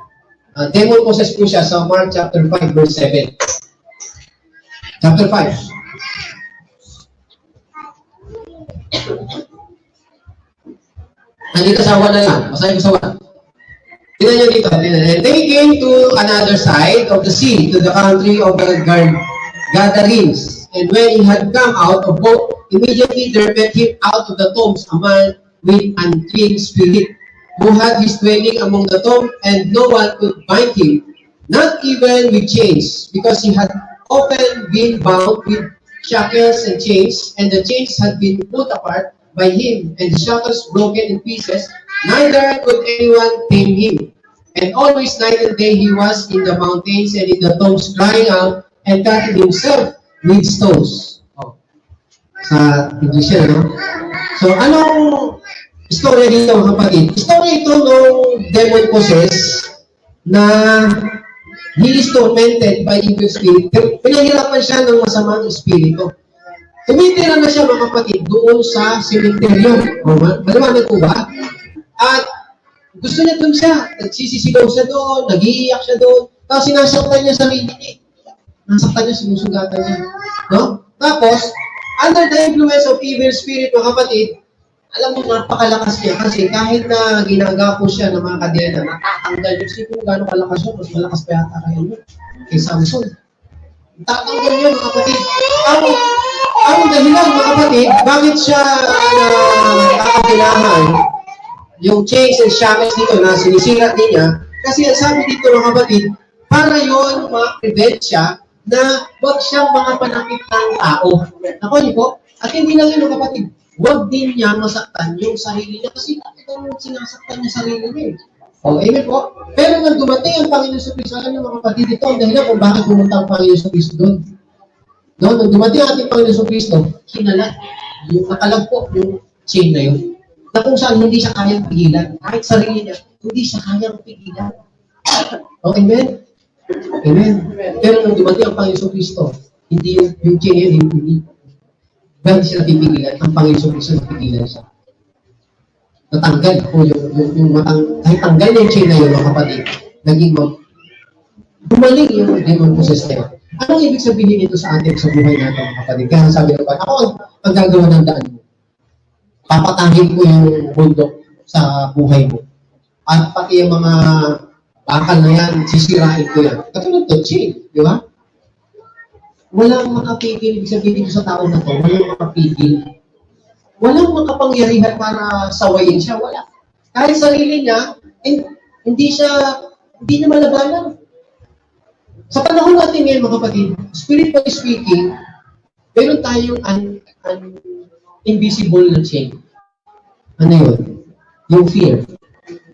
Demon possessed po siya sa Mark chapter 5 verse 7. Chapter 5. Nandito sa 1 na lang. Masahin ko sa 1. Tignan nyo dito. They came to another side of the sea, to the country of the Gadarenes. And when he had come out of boat, immediately there met him out of the tombs a man with unclean spirit, who had his dwelling among the tomb, and no one could bind him, not even with chains, because he had often been bound with shackles and chains, and the chains had been put apart by him, and the shackles broken in pieces. Neither could anyone tame him. And always night and day he was in the mountains and in the tombs, crying out and cutting himself with stones. Oh. Sa English yan, no? So, anong istorya dito, mga kapatid? Istorya ito nung demon possessed na he is tormented by evil spirit. Pinahirapan siya ng masamang espiritu. Tumitira na siya, mga kapatid, doon sa sementeryo. Maliwanag po ba? At gusto niya doon siya. Nagsisisigaw siya doon, nag-iiyak siya doon. Tapos sinasaktan niya sarili niya. Nasaktan niya, sinusugatan niya. No? Tapos, under the influence of evil spirit, mga kapatid, alam mo, napakalakas niya kasi kahit na ginagapo siya ng mga kadena, natatanggal yung siya kung gano'ng kalakas siya, mas malakas pa yata kay Samson. Tatanggal niya, mga kapatid. Ang dahilan, mga kapatid, bakit siya nakakailangan yung chains and shackles dito na sinisira din niya, kasi sabi dito, mga kapatid, para yun, ma-prevent siya na huwag siyang mga panakit ng tao. Ako niyo po, at hindi lang yun, mga kapatid, huwag din niya masaktan yung sarili niya kasi itong sinasaktan niya sarili niya. O, amen po. Pero nang dumating ang Panginoon sa Kristo, alam niyo mga kapatid, ito ang dahilan kung bakit pumunta ang Panginoon sa Kristo doon. No? Nang dumating ang ating Panginoon sa Kristo, kinalat, yung nakalagpo, yung chain na yun. Na kung saan hindi siya kayang pigilan. Kahit sarili niya, hindi siya kayang pigilan. O, amen? Amen? Pero nung dumating ang Panginoon Kristo, hindi yung chain yun, hindi. Dahil siya napipigilan, ang Panginoon Kristo napipigilan siya. Natanggal po kahit tanggal niya yung chain na yun, mga kapatid, naging gumaling yung demon possessed na yun. Anong ibig sabihin nito sa atin sa buhay natin, mga kapatid? Kaya sabi ng Panginoon, ako ang gagawa ng daan mo. Papatahin ko yung bundok sa buhay mo. At pati yung mga bakal na yan, sisirain ko yan. Katulad to, chain, di ba? Walang makapigil, ibig sabihin ko sa tao na to, walang makapigil. Walang makapangyarihan para sawayin siya, wala. Kahit sarili niya, hindi niya malabanan. Sa panahon natin ngayon, mga kapatid, spiritually speaking, meron tayong invisible na chain. Ano yun? Yung fear.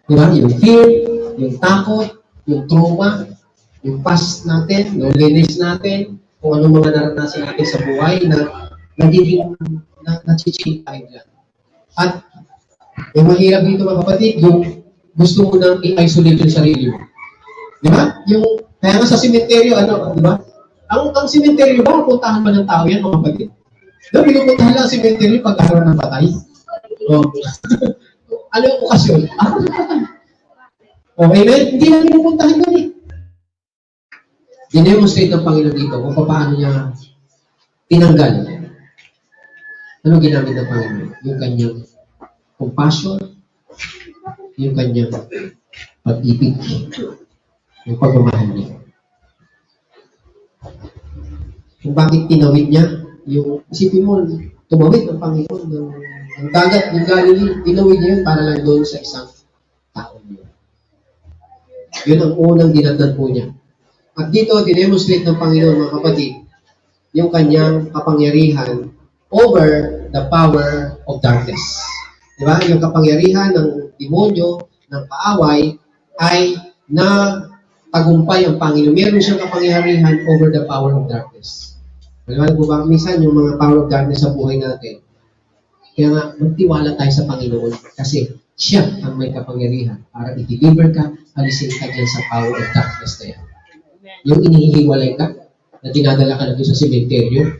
Di ba? Yung fear, yung takot, yung trauma, yung past natin, yung loneliness natin, kung anong mga naranasan natin sa buhay na nagiging na-chain tayo dyan. At yung mahirap dito, mga kapatid, yung gusto mo nang i-isolate yung sarili mo. Di ba? Kaya nga sa sementeryo, di ba? Ang sementeryo ba, puntahan ba ng tao yan, mga kapatid? Diba, pinupuntahan lang ang sementeryo pag araw ng patay. Ano yung okasyon? Araw ng patay. Okay na, hindi na pinupuntahan yan eh. Dinemonstrate ng Panginoon dito kung paano niya tinanggal. Ano ginamit ng Panginoon? Yung kanyang compassion, yung kanyang pag-ibig, yung pagmamahal niya. Kung bakit tinawid niya, yung isipin mo, tumawid ng Panginoon ng dagat ng Galilee, tinawid niya yun para lang doon sa isang tao niya. Yun ang unang dinatnan po niya. At dito, dinemonstrate ng Panginoon, mga kapatid, yung kanyang kapangyarihan over the power of darkness. Diba? Yung kapangyarihan ng demonyo, ng kaaway, ay tagumpay ang Panginoon. Meron siyang kapangyarihan over the power of darkness. Alam po ba, minsan yung mga power of darkness sa buhay natin, kaya nga, magtiwala tayo sa Panginoon kasi siya ang may kapangyarihan para i-deliver ka, alisin ka dyan sa power of darkness na yan. Yung inihihiwalay ka, na dinadala ka na doon sa sementeryo.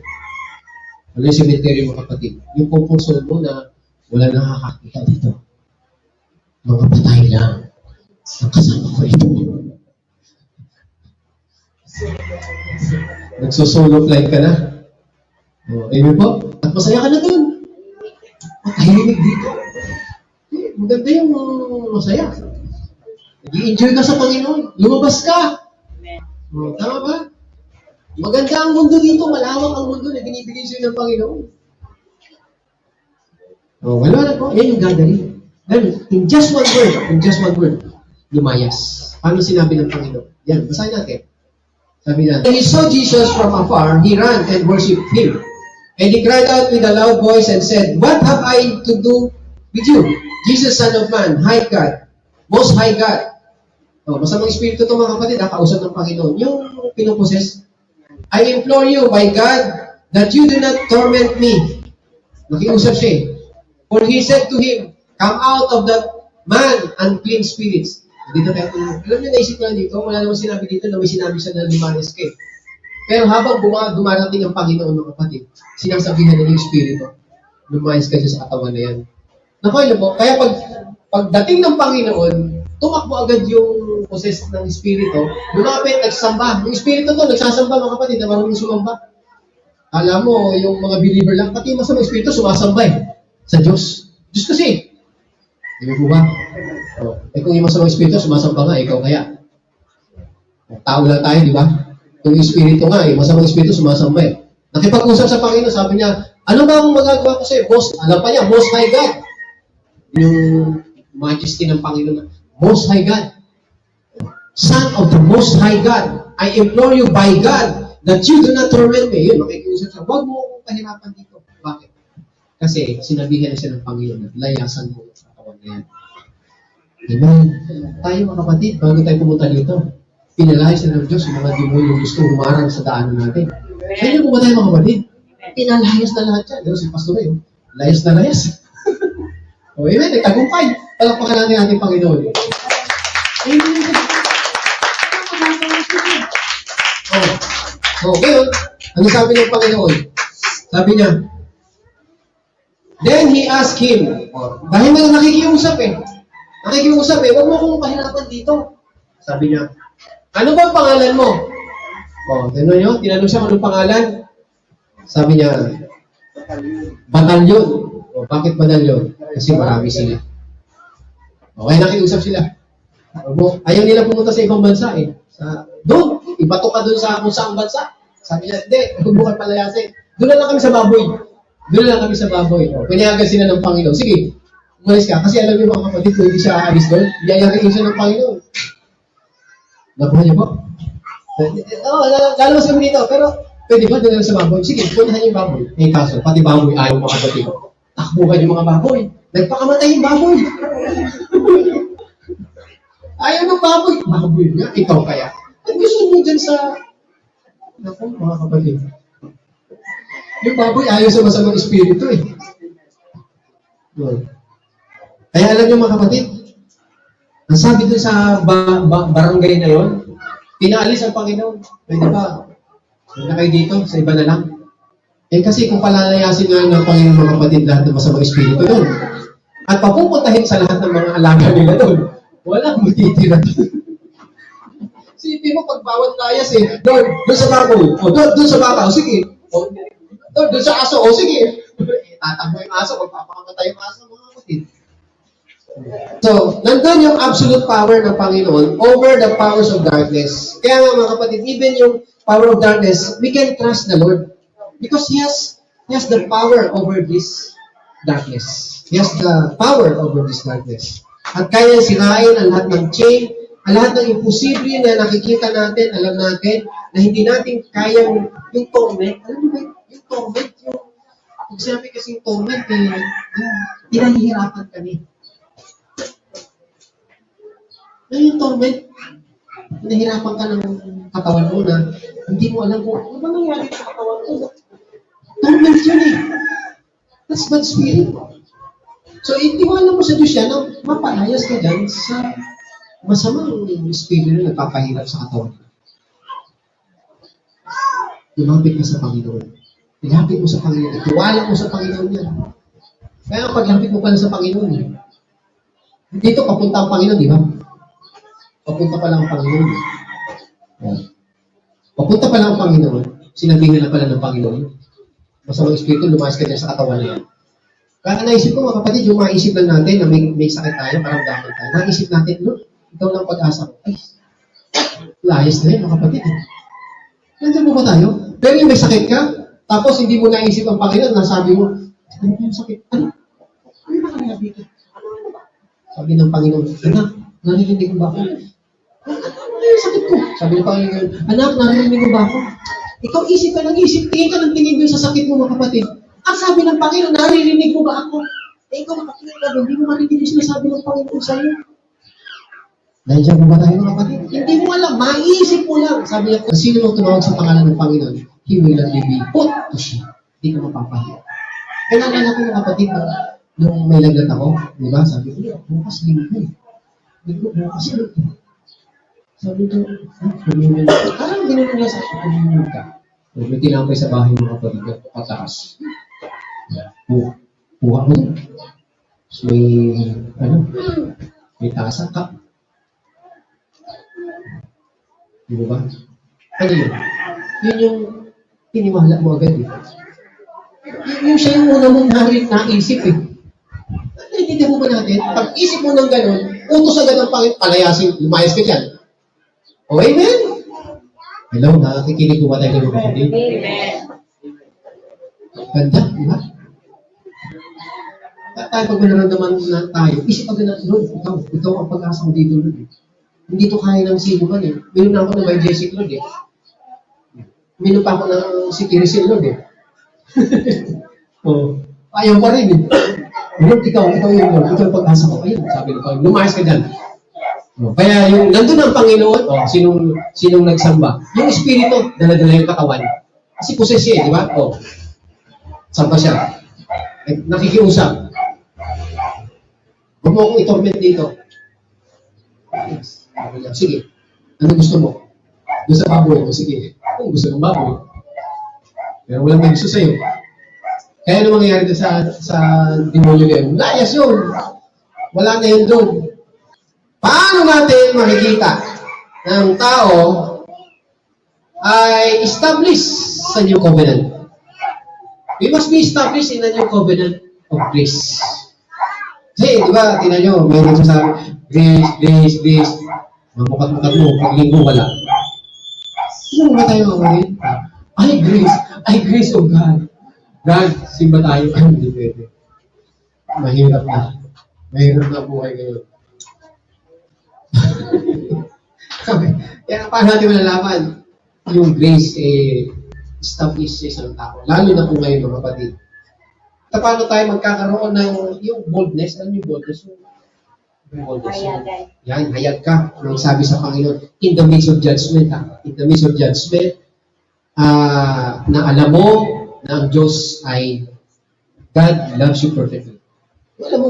Ano yung sementeryo, mga kapatid? Yung pupuso mo na wala nakakakita dito. Mga patay lang. Ang kasama ko ito. Nagsusolo flight ka na. Amen po? At masaya ka na doon. At tahimik dito. Maganda yung masaya. Nag-i-enjoy ka sa Panginoon. Lumabas ka. Tama ba? Maganda ang mundo dito. Malawak ang mundo na binibigay sa'yo ng Panginoon. Wala na po. Yan yung gagaling. Then, in just one word, lumayas. Paano sinabi ng Panginoon? Yan, basahin natin. Sabi na, when he saw Jesus from afar, he ran and worshipped him. And he cried out with a loud voice and said, "What have I to do with you, Jesus, Son of Man, High God, Most High God?" Masamang espiritu ito, mga kapatid, kausap ng Panginoon. Yung pinuposes, "I implore you, by God, that you do not torment me." Nakiusap siya. For he said to him, "Come out of that man, unclean spirits." Dito tayo, alam niyo, naisip lang dito, wala naman sinabi dito na may sinabi siya na lumanes ka. Pero habang dumarating ang Panginoon, mga kapatid, sinasabihan na yung Espiritu, lumayas ka dyan sa katawan na yan. Nakoy po, kaya pagdating ng Panginoon, tumakbo agad yung possess ng Espiritu, lumapit, nagsamba. Yung Espiritu to, nagsasamba, mga kapatid, na marunong sumamba. Alam mo, yung mga believer lang, pati yung masamang Espiritu, sumasamba sa Diyos. Diyos kasi. Di ba po ba? Kung yung masamang Espiritu, sumasamba nga, ikaw kaya. Tao lang tayo, di ba? Kung yung Espiritu nga, yung masamang Espiritu, sumasamba Nakipag-usap sa Panginoon, sabi niya, ano ba ang magagawa ko sa'yo? Boss, alam pa niya, Most High God. Yung majesty ng Panginoon, Most High God. Son of the Most High God, I implore you by God that you do not torment me. Yun, makikiusap siya. Huwag mo akong pahirapan dito. Bakit? Kasi sinabihan na siya ng Panginoon na layasan mo sa katawan na yan. Amen. Tayo, mga kapatid, bago tayo pumunta dito, pinalayas na ng Diyos yung mga demonyo gusto humarang sa daanan natin. Kaya po ba tayo, mga kapatid? Pinalayas na lahat yan. Si Pastor Ray, layas na layas. Amen. Nagtagumpay. Palakpakan natin ating Panginoon. Amen. ngayon, ano sabi ng Panginoon? Sabi niya, then he asked him, dahil na nakikiusap huwag mo akong pahirapan dito. Sabi niya, ano ba ang pangalan mo? Tinanong siya anong pangalan? Sabi niya, Batalyon. Bakit batalyon? Kasi marami sila. Okay, nakiusap sila. Ayaw nila pumunta sa ibang bansa eh. Doon, ibato ka doon sa kung saang bansa. Sabi niya, hindi, huwag mo kayo palayasin. Doon na lang kami sa baboy. Pinayagan sila ng Panginoon. Sige, umalis ka. Kasi alam niyo mga kapatid, kung hindi siya aalis doon, yayakin siya ng Panginoon. Nakuha niyo po? Lalabas kami dito, pero pwede ba doon lang sa baboy? Sige, punahan yung baboy. Eh kaso, pati baboy ayaw mga kapatid. Takbuhan yung mga baboy. Nagpakamatay yung baboy. Ayaw ng baboy. Baboy nga, ikaw kaya. Ang gusto mo dyan sa... Naku, mga kapatid. Yung baboy ayaw sa masamang espiritu eh. Kaya alam niyo mga kapatid, ang sabi dun sa barangay na yon, pinaalis ang Panginoon. Pwede ba? Huwag na kayo dito, sa iba na lang. Eh kasi kung palalayasin nga ng Panginoon mga kapatid lahat ng masamang espiritu doon, at papupuntahin sa lahat ng mga alaga nila doon, walang matitira doon. Sipin mo, pag bawat layas eh, doon sa baboy, doon sa baka, sige. Doon sa aso, sige. Tatakbo yung aso, magpapakamatay yung aso, mga kapatid. So, nandun yung absolute power ng Panginoon over the powers of darkness. Kaya nga mga kapatid, even yung power of darkness, we can trust the Lord. Because He has the power over this darkness. He has the power over this darkness. At kaya sirain ang lahat ng chain, ang lahat ng imposible na nakikita natin, alam natin, na hindi natin kayang yung torment. Alam mo ba, yung torment, pag sinabi kasi yung torment, pinahihirapan kami. Yung torment, pinahihirapan ka ng katawan mo na hindi mo alam kung ano ba nangyari sa katawan mo. Torment yun eh. That's bad spirit. So, itiwala mo sa Diyos yan na mapalayas ka dyan sa masamang espiritu na nagpapahirap sa katawan. Lumapit ka sa Panginoon. Ilapit mo sa Panginoon. Itiwala mo sa Panginoon yan. Kaya paglapit mo pala sa Panginoon, dito papunta ang Panginoon, di ba? Papunta pa lang ang Panginoon. Papunta pa lang ang Panginoon. Sinabihan na pala ng Panginoon. Masamang espiritu, lumayas ka dyan sa katawan niya. Kaya naisip ko mga kapatid, yung maisip lang natin na may sakit tayo, parang dapat tayo. Naisip natin, Lord, ikaw lang pag-asa ko. Ay, layas na yun mga kapatid. Nandiyan mo ba tayo? Pero yung may sakit ka, tapos hindi mo naisip ang Panginoon, nasabi mo, ano yung sakit? Ano? Ano ba kaya dito? Sabi ng Panginoon, anak, narinig mo ba ako? Ano yung sakit ko? Sabi ng Panginoon, anak, narinig mo ba ako? Ikaw isip ka ng isip, tingin ka ng tingin doon sa sakit mo mga kapatid. Ang sabi ng Panginoon, naririnig mo ba ako? Eh, ikaw makatingin ka doon, hindi mo marinig yung sinasabi ng Panginoon sa iyo. Nandiyan mo ba tayo mga kapatid? Hindi mo alam, maiisip mo lang. Sabi niya, sino mong tumawag sa pangalan ng Panginoon, He will not be put to shame. Hindi ka mapapahiya. Kaya naalala ko mga kapatid, nung may laglat ako, di ba? Sabi ko, bukas linggo. Bukas linggo. Sabi ko, parang gano'n nga sa communion ka. May tinapay sa bahay mga kapatid, pataas. Kuha mo. May tasa ka. Di ba? Ano yun? Yun yung tiniwala mo agad eh. Yung siya yung una mong naisip eh. Hindi mo ba natin? Pag isip mo ng gano'n, utos agad ng Panginoon, palayasin, lumayas ka dyan. O, amen? Hello, nakikinig ko ba tayo ng kapatid? Amen. Ganda, di ba? Tayo pag naman na tayo, isip agad na, Lord, ikaw ang pag-asa mo dito, Lord. Hindi to kaya ng sino man eh. Minom na ako ng may Jessic, Lord eh. Minom pa ako ng si Kirisen, Lord eh. Ayaw pa rin eh. Lord, ikaw yung Lord, ikaw ang pag-asa ko. Ayun, sabi ng Panginoon, lumayas ka dyan. Kaya yung nandun ang Panginoon, sinong nagsamba? Yung Espiritu, dala-dala yung katawan. Kasi possess siya, di ba? Samba siya. Nakikiusap. Huwag mo akong itorment dito. Yes. Sige. Ano gusto mo? Doon sa baboy mo, sige. Kung gusto ng baboy. Pero walang may gusto sa'yo. Kaya ano mangyayari doon sa demonyo ngayon? Layas yun. Wala na yun doon. Paano natin makikita ng tao ay established sa New Covenant? We must be established in the New Covenant of grace. Kasi, di ba, tingnan nyo, may nagsasabi, grace, mamukat-mukat mo, paglinggo, wala. Sino ba tayo mamarin? Ay, grace of God. God, simba tayo. Ay, hindi pwede. Mahirap na. Mahirap na buhay ngayon. Okay. Kaya paano natin malalaman? Yung grace, established sa isang tao. Lalo na kung ngayon, mga kapatid. Paano tayo magkakaroon ng yung boldness? Ano yung boldness? Yung boldness. Yan, hayag ka. Anong sabi sa Panginoon? In the midst of judgment, in the midst of judgment, na alam mo na ang Diyos ay God loves you perfectly. Alam mo,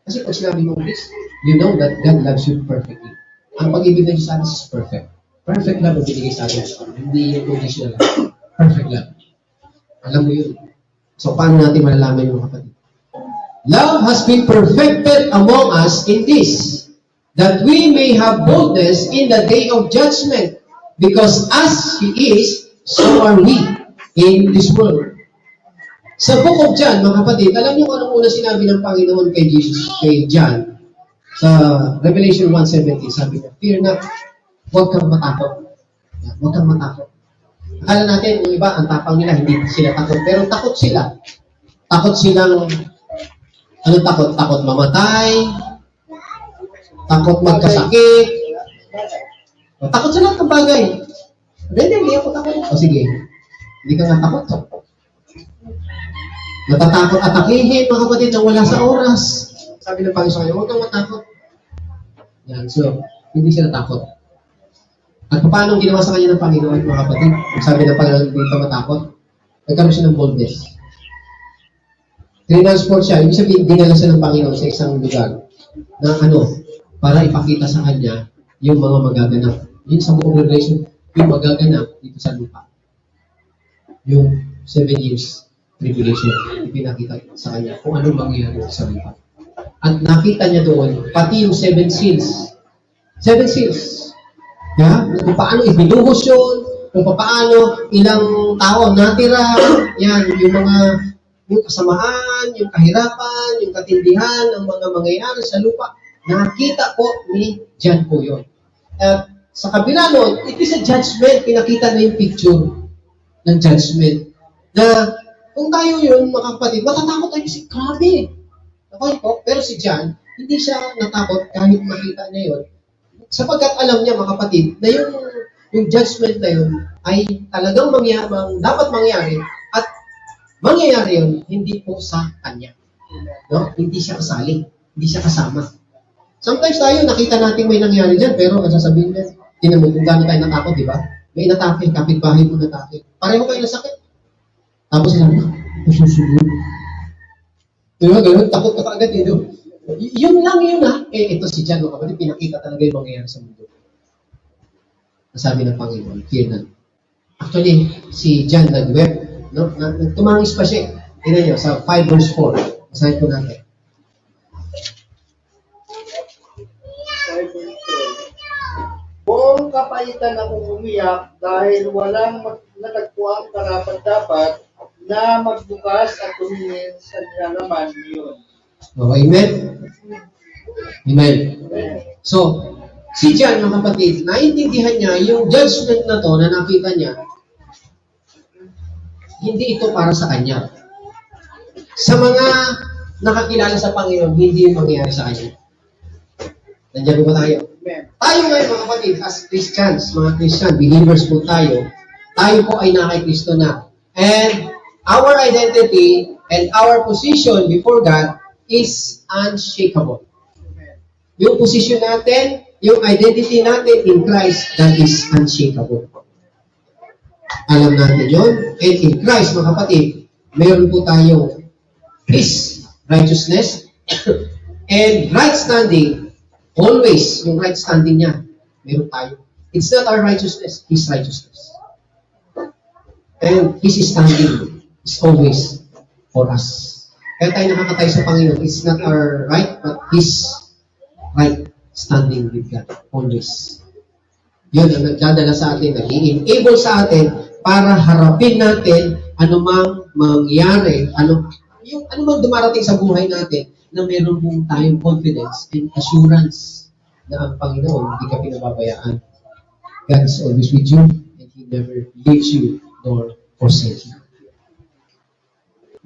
kasi pag sinabi mo this, you know that God loves you perfectly. Ang pag-ibig ng Diyos sa atin is perfect. Perfect love ang binigay sa atin. Hindi yung conditional love. Perfect love. Alam mo yun. So, paano natin malalaman yung mga kapatid? Love has been perfected among us in this, that we may have boldness in the day of judgment, because as He is, so are we in this world. Sa book of John, mga kapatid, alam niyo kung anong una sinabi ng Panginoon kay Jesus, kay John, sa Revelation 1:17, sabi niya, fear not, huwag kang matakot. Huwag kang matakot. Akala natin, yung iba, ang tapang nila, hindi sila takot. Pero takot sila. Takot silang, anong takot? Takot mamatay, takot magkasakit, takot sa lahat ng bagay. Hindi ako takot. O sige, hindi ka nga takot. Natatakot atakihin, mga kapatid, na wala sa oras. Sabi ng Panginoon sa kanya, huwag kang matakot. Yan, so, hindi sila takot. At paano ginawa sa kanya ng Panginoon, mga kapatid? Sabi ng Panginoon, hindi ka matakot. Nagkaroon siya ng boldness. Transport siya, ibig sabihin, dinala siya ng Panginoon sa isang lugar na para ipakita sa kanya yung mga magaganap. Yun sa buong Revelation, yung magaganap dito sa lupa. Yung 7 years tribulation, ipinakita sa kanya kung anong mangyayari sa lupa. At nakita niya doon, pati yung 7 seals. 7 seals. Yeah? Kung paano ibinuhos yun, kung paano ilang tao natira, yan, yung kasamaan, yung kahirapan, yung katindihan, ang mga mangyayari sa lupa, nakita po ni John po yun. At sa kabila nun, it is a judgment, pinakita na yung picture ng judgment. Na kung tayo yun, mga kapatid, matatakot tayo si grabe. Okay po, pero si John, hindi siya natakot kahit makita niya yun. Sapagkat alam niya, mga kapatid, na yung judgment na yun ay talagang dapat mangyari at mangyayari yun hindi po sa kanya. No? Hindi siya kasali. Hindi siya kasama. Sometimes tayo, nakita natin may nangyari dyan, pero ang sasabihin niya, tingnan mo kung gano'n tayo natakot, di ba? May natake, kapitbahay mo natake. Pareho kayo nasakit. Tapos sila, masusunod. Di ba, gano'n, takot ka agad eh, no? Yun lang yun ito si John, mga kapatid, pinakita talaga yung mangyayari sa mundo. Nasabi ng Panginoon, fear not. Actually, si John nag-web, no? Tumangis pa siya. Tingnan niyo, sa 5 verse 4. Masahin po natin. 5 verse 4. Buong kapaitan akong umiyak dahil walang natagpuang karapat-dapat na magbukas at tumingin sa nilalaman niyon. Okay, amen? Amen. So, si John, mga kapatid, naintindihan niya yung judgment na to na nakita niya, hindi ito para sa kanya. Sa mga nakakilala sa Panginoon, hindi yung mangyayari sa kanya. Nandiyan ba tayo? Tayo ngayon, mga kapatid, as Christians, mga Christian, believers po tayo po ay nakay Kristo na. And our identity and our position before God is unshakable. Yung position natin, yung identity natin in Christ, that is unshakable. Alam natin yun. And in Christ, mga kapatid, mayroon po tayong His righteousness and right standing. Always, yung right standing niya, meron tayo. It's not our righteousness, His righteousness. And His standing is always for us. Kaya tayo nakakatay sa Panginoon. It's not our right, but His right standing with God. Always. Yun ang nagdadala sa atin, nag-enable sa atin para harapin natin anumang mangyari, anumang dumarating sa buhay natin na meron mong tayong confidence and assurance na ang Panginoon hindi ka pinababayaan. God is always with you and He never leaves you nor forsake you.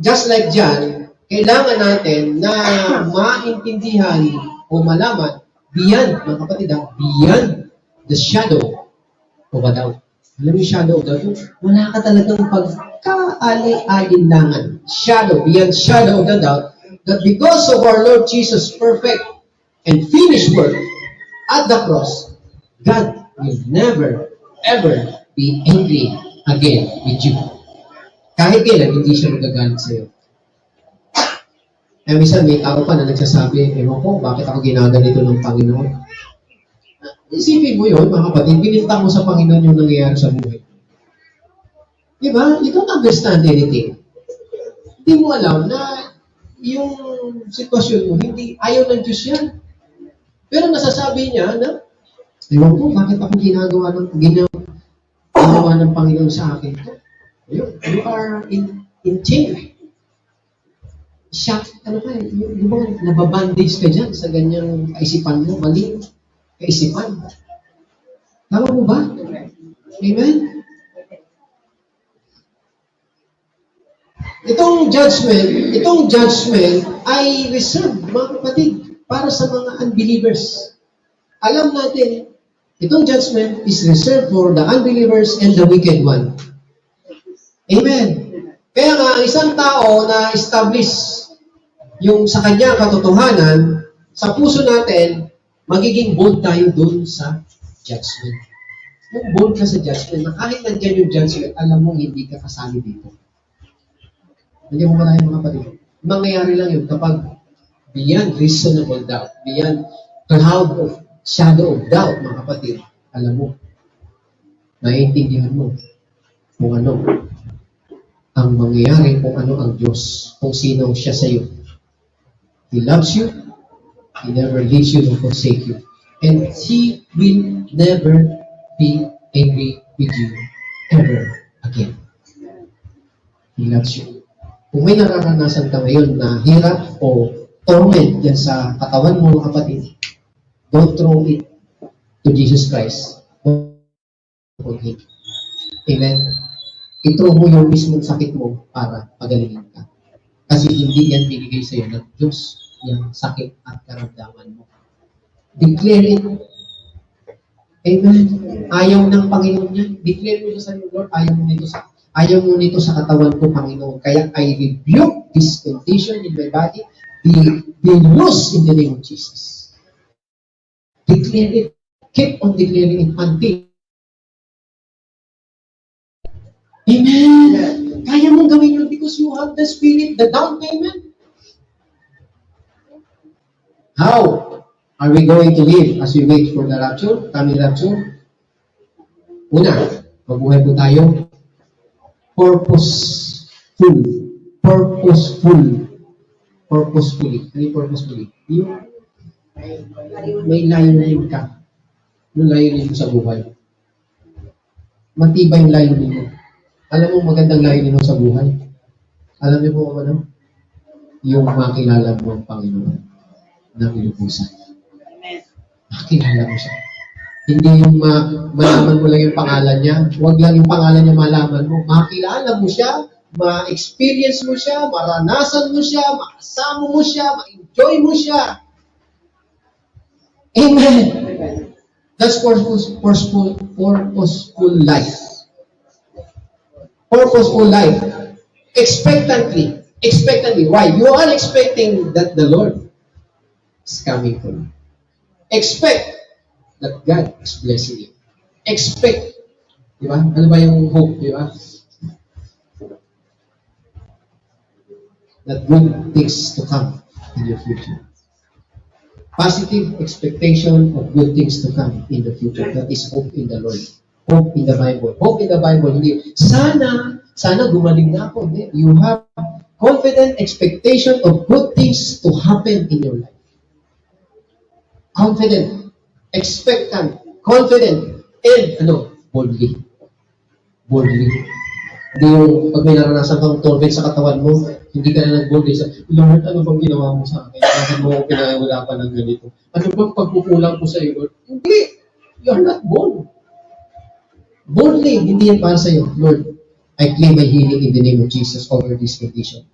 Just like John, kailangan natin na maintindihan o malaman beyond, mga kapatid, beyond the shadow of a doubt. Alam mo yung shadow of doubt? Wala ka talagang pagka-ali-alinlangan. Shadow, beyond shadow of the doubt, that because of our Lord Jesus' perfect and finished work at the cross, God will never, ever be angry again with you. Kahit kailan, hindi siya magagalit sa'yo. Eh, minsan may tao pa na nagsasabi, ewan ko, bakit ako ginaganito ng Panginoon? Isipin mo yun, mga kapatid, binintang mo sa Panginoon yung nangyayari sa buhay. Diba? You don't understand anything. Hindi mo alam na yung sitwasyon mo, hindi, ayaw ng Diyos yan. Pero nasasabi niya na, ewan ko, bakit ako ginawa ng Panginoon sa akin to? You are in chain. Shock, ano ka, yung mga nababandage ka dyan sa ganyang kaisipan mo, mali kaisipan. Tama mo ba? Amen? Itong judgment ay reserved, mga kapatid, para sa mga unbelievers. Alam natin, itong judgment is reserved for the unbelievers and the wicked one. Amen. Kaya nga, isang tao na establish yung sa kanya katotohanan, sa puso natin, magiging bold tayo dun sa judgment. Yung bold ka sa judgment, na kahit nandiyan yung judgment, alam mo hindi ka kasali dito. Hindi mo malayo mga kapatid. Mangyayari lang yun kapag beyond reasonable doubt, beyond cloud of shadow of doubt, mga kapatid, alam mo, naiintindihan mo kung ano ang mangyayari, kung ano ang Diyos, kung sino siya sa iyo. He loves you, He never leaves you nor forsake you. And He will never be angry with you ever again. He loves you. Kung may nararanasan ka ngayon na hirap o torment yan sa katawan mo, mga kapatid, don't throw it to Jesus Christ. On Him. Amen? Ito mo yung mismong sakit mo para pagalingin ka. Kasi hindi yan binigay sa iyo ng Diyos, yung sakit at karamdaman mo. Declare it. Amen? Ayaw ng Panginoon niya. Declare mo sa iyo, Lord, ayaw mo nito sa katawan ko, Panginoon. Kaya I rebuke this condition in my body. Be loose in the name of Jesus. Declare it. Keep on declaring it until. Amen. Kaya mong gawin yun because you have the Spirit, the down payment. How are we going to live as we wait for the rapture, coming rapture? Una, mabuhay po tayo purposefully. Ano yung purposefully? Yung may layunin ka. Yung layunin mo sa buhay. Matibay yung layunin mo. Alam mo magandang layunin mo sa buhay? Alam niyo po ano? Yung makilala mo ang Panginoon ng ilubusan. Makilala mo siya. Hindi yung malaman mo lang yung pangalan niya. Huwag lang yung pangalan niya malaman mo. Makilala mo siya, ma-experience mo siya, maranasan mo siya, makasama mo siya, ma-enjoy mo siya. Amen. That's purposeful life. Purposeful life. Expectantly. Why? You are expecting that the Lord is coming for you. Expect that God is blessing you. Expect. Di ba? Ano ba yung hope? Di ba? That good things to come in your future. Positive expectation of good things to come in the future. That is hope in the Lord. Hope in the Bible. Hope in the Bible. Hindi, sana Sana gumaling na ako. Hindi. You have confident expectation of good things to happen in your life. Confident, expectant, confident, and boldly. Boldly. Hindi yung pag may naranasan kang torment sa katawan mo, hindi ka na nag-boldly sa, Lord, ano bang ginawa mo sa akin? Bakit mo ako pinagawalapan ng ganito? Ano bang pagkukulang ko sa iyo, Lord? Hindi. You're not bold. Boldly, hindi yan para sa iyo. Lord, I claim my healing in the name of Jesus over this condition.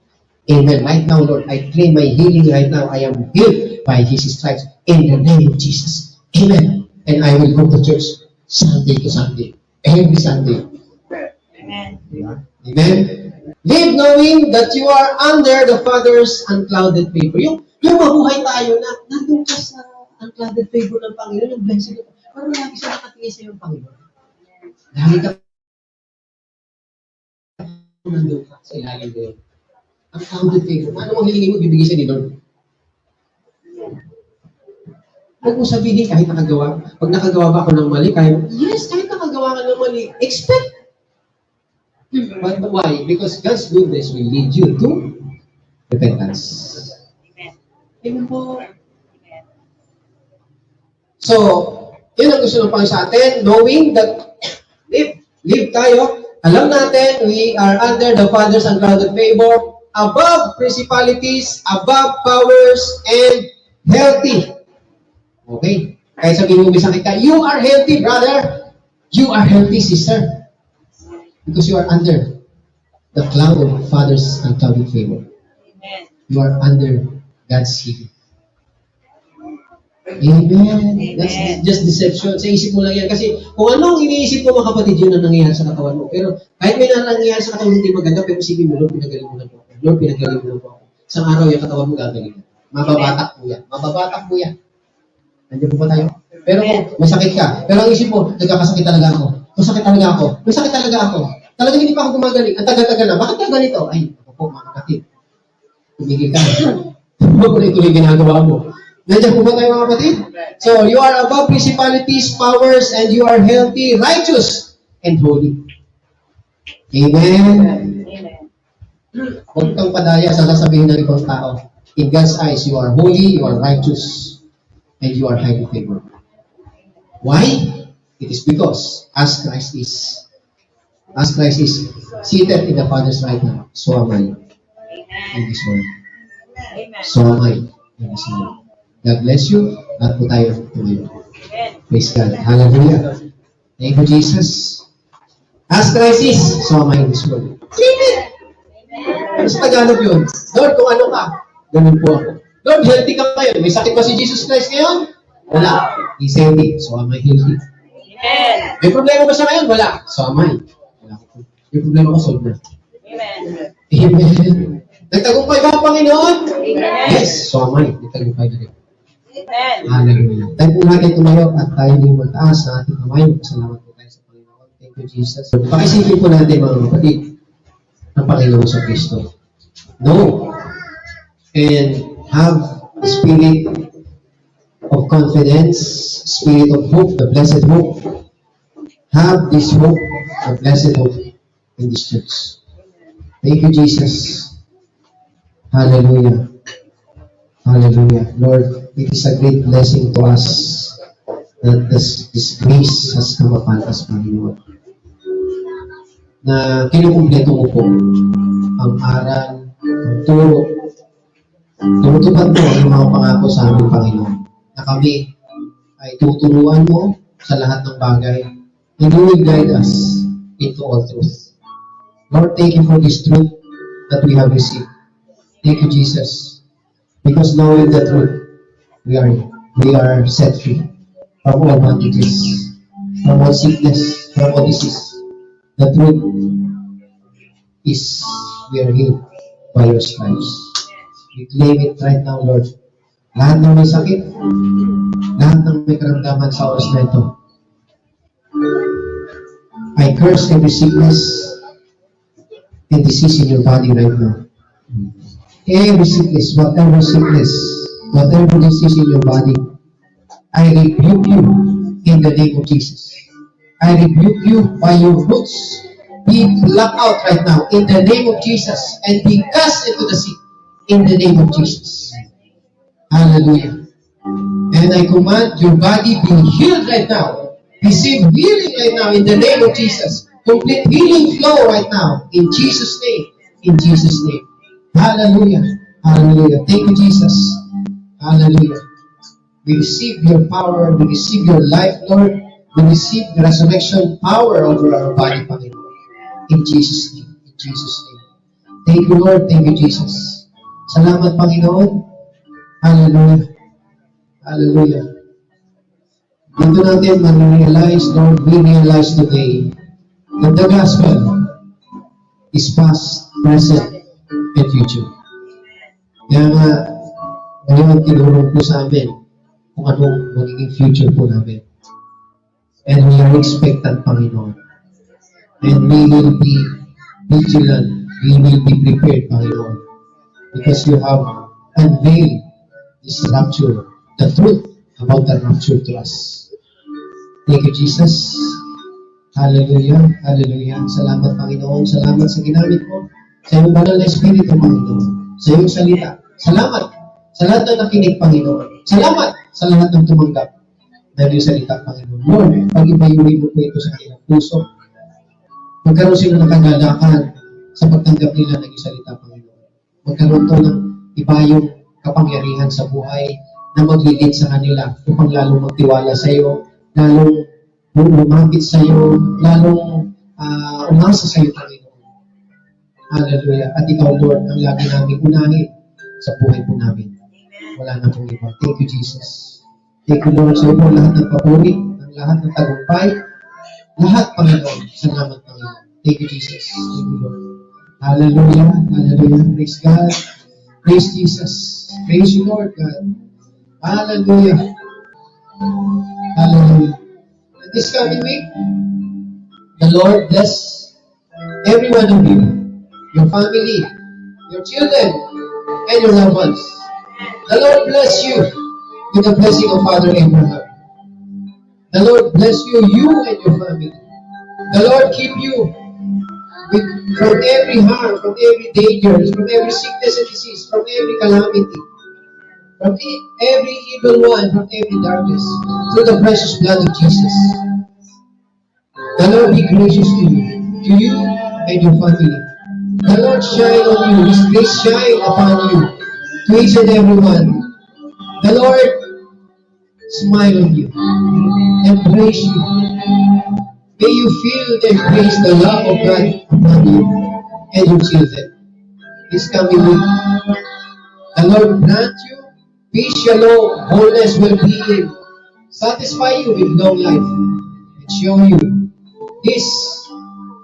Amen. Right now, Lord, I claim my healing right now. I am healed by His stripes in the name of Jesus. Amen. And I will go to church Sunday to Sunday. Every Sunday. Amen. Amen. Live knowing that you are under the Father's unclouded favor. Yung mabuhay tayo na nandun ka sa unclouded favor ng Panginoon, yung blessing. Pero lagi siya nakatingin sa iyong Panginoon. Lagi ka nandun ka sa ilalim ko yun. Unclouded favor. Ano mo hilingin mo, bibigay siya ni Lord. Huwag mo sabihin kahit nakagawa. Pag nakagawa ba ako ng mali, kahit nakagawa ka ng mali, expect. But why? Because God's goodness will lead you to repentance. Amen po. So, yun ang gusto ng Panginoon sa atin, knowing that live tayo, alam natin, we are under the Father's unclouded favor, above principalities, above powers, and healthy. Okay? Kaya sabihin mo, may sakit ka, you are healthy, brother. You are healthy, sister. Because you are under the cloud of Father's unclouded favor. Amen. You are under God's healing. Amen. That's just deception. Sa isip mo lang yan. Kasi kung ano ang iniisip mo, mga kapatid, yun ang nangyayari sa katawan mo. Pero kahit may nangyayari sa katawan hindi maganda, pero isipin mo, Lord, pinagaling mo na po ako. Lord, pinagaling mo na po ako. Isang araw yung katawan mo gagaling. Mababatak po yan. Mababatak po yan. Nandiyan po ba tayo? Pero kung may sakit ka, pero ang isip mo, nagkakasakit talaga ako. Masakit talaga ako. May sakit talaga ako. Talagang hindi pa ako gumagaling. Ang tagal-tagal na. Bakit ka ganito? Ay, ako po, mga kapatid. Tumigil ka. Huwag mo na ituloy ginagawa mo. Nandiyan po ba tayo, mga kapatid? So, you are above principalities, powers, and you are healthy, righteous, and holy. Amen. Amen. Huwag kang padaya sa sasabihin ng ibang tao. In God's eyes, you are holy, you are righteous, and you are highly favored. Why? It is because as Christ is seated in the Father's right hand, so am I in this world. Amen. So am I in this world. God bless you. Lahat po tayo tumayo. Praise God. Hallelujah. Thank you, Jesus. As Christ is, so am I in this world. Claim it! Ano sa Tagalog yun? Lord, kung ano ka, ganun po ako. Lord, healthy ka ngayon. May sakit ba si Jesus Christ ngayon? Wala. He's healthy. So am I healthy. Amen. May problema ba siya ngayon? Wala. So am I. Wala ko. May problema ko, solve na. Amen. Amen. Nagtagumpay ba ang Panginoon? Amen. Yes. So am I. Nagtagumpay na rin. Amen. Hallelujah. Tayo po natin tumayo at tayo din magtaas sa ating kamay. Salamat po tayo sa Panginoon. Thank you, Jesus. Pakisipin po natin, mga kapatid, ang Panginoon sa Kristo. Know and have the spirit of confidence, spirit of hope, the blessed hope. Have this hope, the blessed hope in this church. Thank you, Jesus. Hallelujah. Hallelujah. Lord, it is a great blessing to us that this grace has come upon us, Panginoon. Na kinukumpleto mo po ang aral, ang turo. Tumutupad mo ang mga pangako sa aming Panginoon. Na kami ay tuturuan mo sa lahat ng bagay. And you will guide us into all truth. Lord, thank you for this truth that we have received. Thank you, Jesus. Because knowing the truth, we are set free from all bondages, from all sickness, from all disease. The truth is we are healed by your stripes. We claim it right now, Lord. Lahat ng may sakit, lahat ng may karamdaman sa oras na ito, I curse every sickness and disease in your body right now. Every sickness, whatever disease in your body, I rebuke you in the name of Jesus. I rebuke you by your roots be plucked out right now in the name of Jesus and be cast into the sea in the name of Jesus. Hallelujah. And I command your body be healed right now. Receive healing right now in the name of Jesus. Complete healing flow right now in Jesus' name. In Jesus' name. Hallelujah. Hallelujah. Thank you, Jesus. Hallelujah. We receive your power. We receive your life, Lord. We receive the resurrection power over our body, Panginoon. In Jesus' name. In Jesus' name. Thank you, Lord. Thank you, Jesus. Salamat, Panginoon. Hallelujah. Hallelujah. Dito natin ma-realize, Lord, we realize today that the gospel is past, present, and future. Kaya nga, ngayon tinurong po sa amin kung anong magiging future po namin. And we are expectant, Panginoon. And we will be vigilant. We will be prepared, Panginoon. Because you have unveiled this rapture, the truth about the rapture to us. Thank you, Jesus. Hallelujah. Hallelujah. Salamat, Panginoon. Salamat sa ginamit mo. Sa iyong banal na Espiritu, Panginoon. Sa iyong salita. Salamat sa lahat ng nakinig, Panginoon. Salamat sa lahat ng tumanggap dahil yung salita, Panginoon. Lord, pag-ibayuhin mo po ito sa kanilang puso. Magkaroon sila ng kagalakan sa pagtanggap nila ng iyong salita, Panginoon. Magkaroon to ng ibayong kapangyarihan sa buhay na maglilid sa kanila upang lalong magtiwala sa iyo, lalong lumapit sa iyo, lalong umasa sa iyo, Panginoon. Hallelujah. At ikaw, Lord, ang lagi namin unahin sa buhay po namin. Wala na pong iba. Thank you, Jesus. Thank you, Lord, sa iyo po lahat ng papuri, ang lahat ng tagumpay, lahat, Panginoon. Salamat, Panginoon. Thank you, Jesus. Thank you, Lord. Hallelujah. Hallelujah. Praise God. Praise Jesus. Praise you, Lord God. Hallelujah. Hallelujah. And this coming week, the Lord bless every one of you, your family, your children, and your loved ones. The Lord bless you with the blessing of Father Abraham. The Lord bless you, you and your family. The Lord keep you from every harm, from every danger, from every sickness and disease, from every calamity, from every evil one, from every darkness, through the precious blood of Jesus. The Lord be gracious to you and your family. The Lord shine on you, His grace shine upon you, to each and every one. The Lord smile on you, embrace you. May you feel and embrace the love of God upon you and your children. This coming week, the Lord grant you peace, shalom, wholeness, well-being, satisfy you with long life, and show you His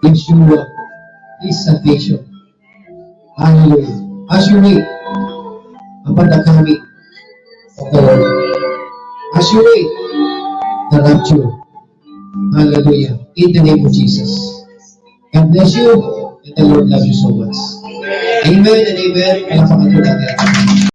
Yeshua, His salvation. Hallelujah. As you wait upon the coming of the Lord, as you wait the rapture, hallelujah, in the name of Jesus. God bless you, and the Lord loves you so much. Amen and amen. Palakpakan po natin.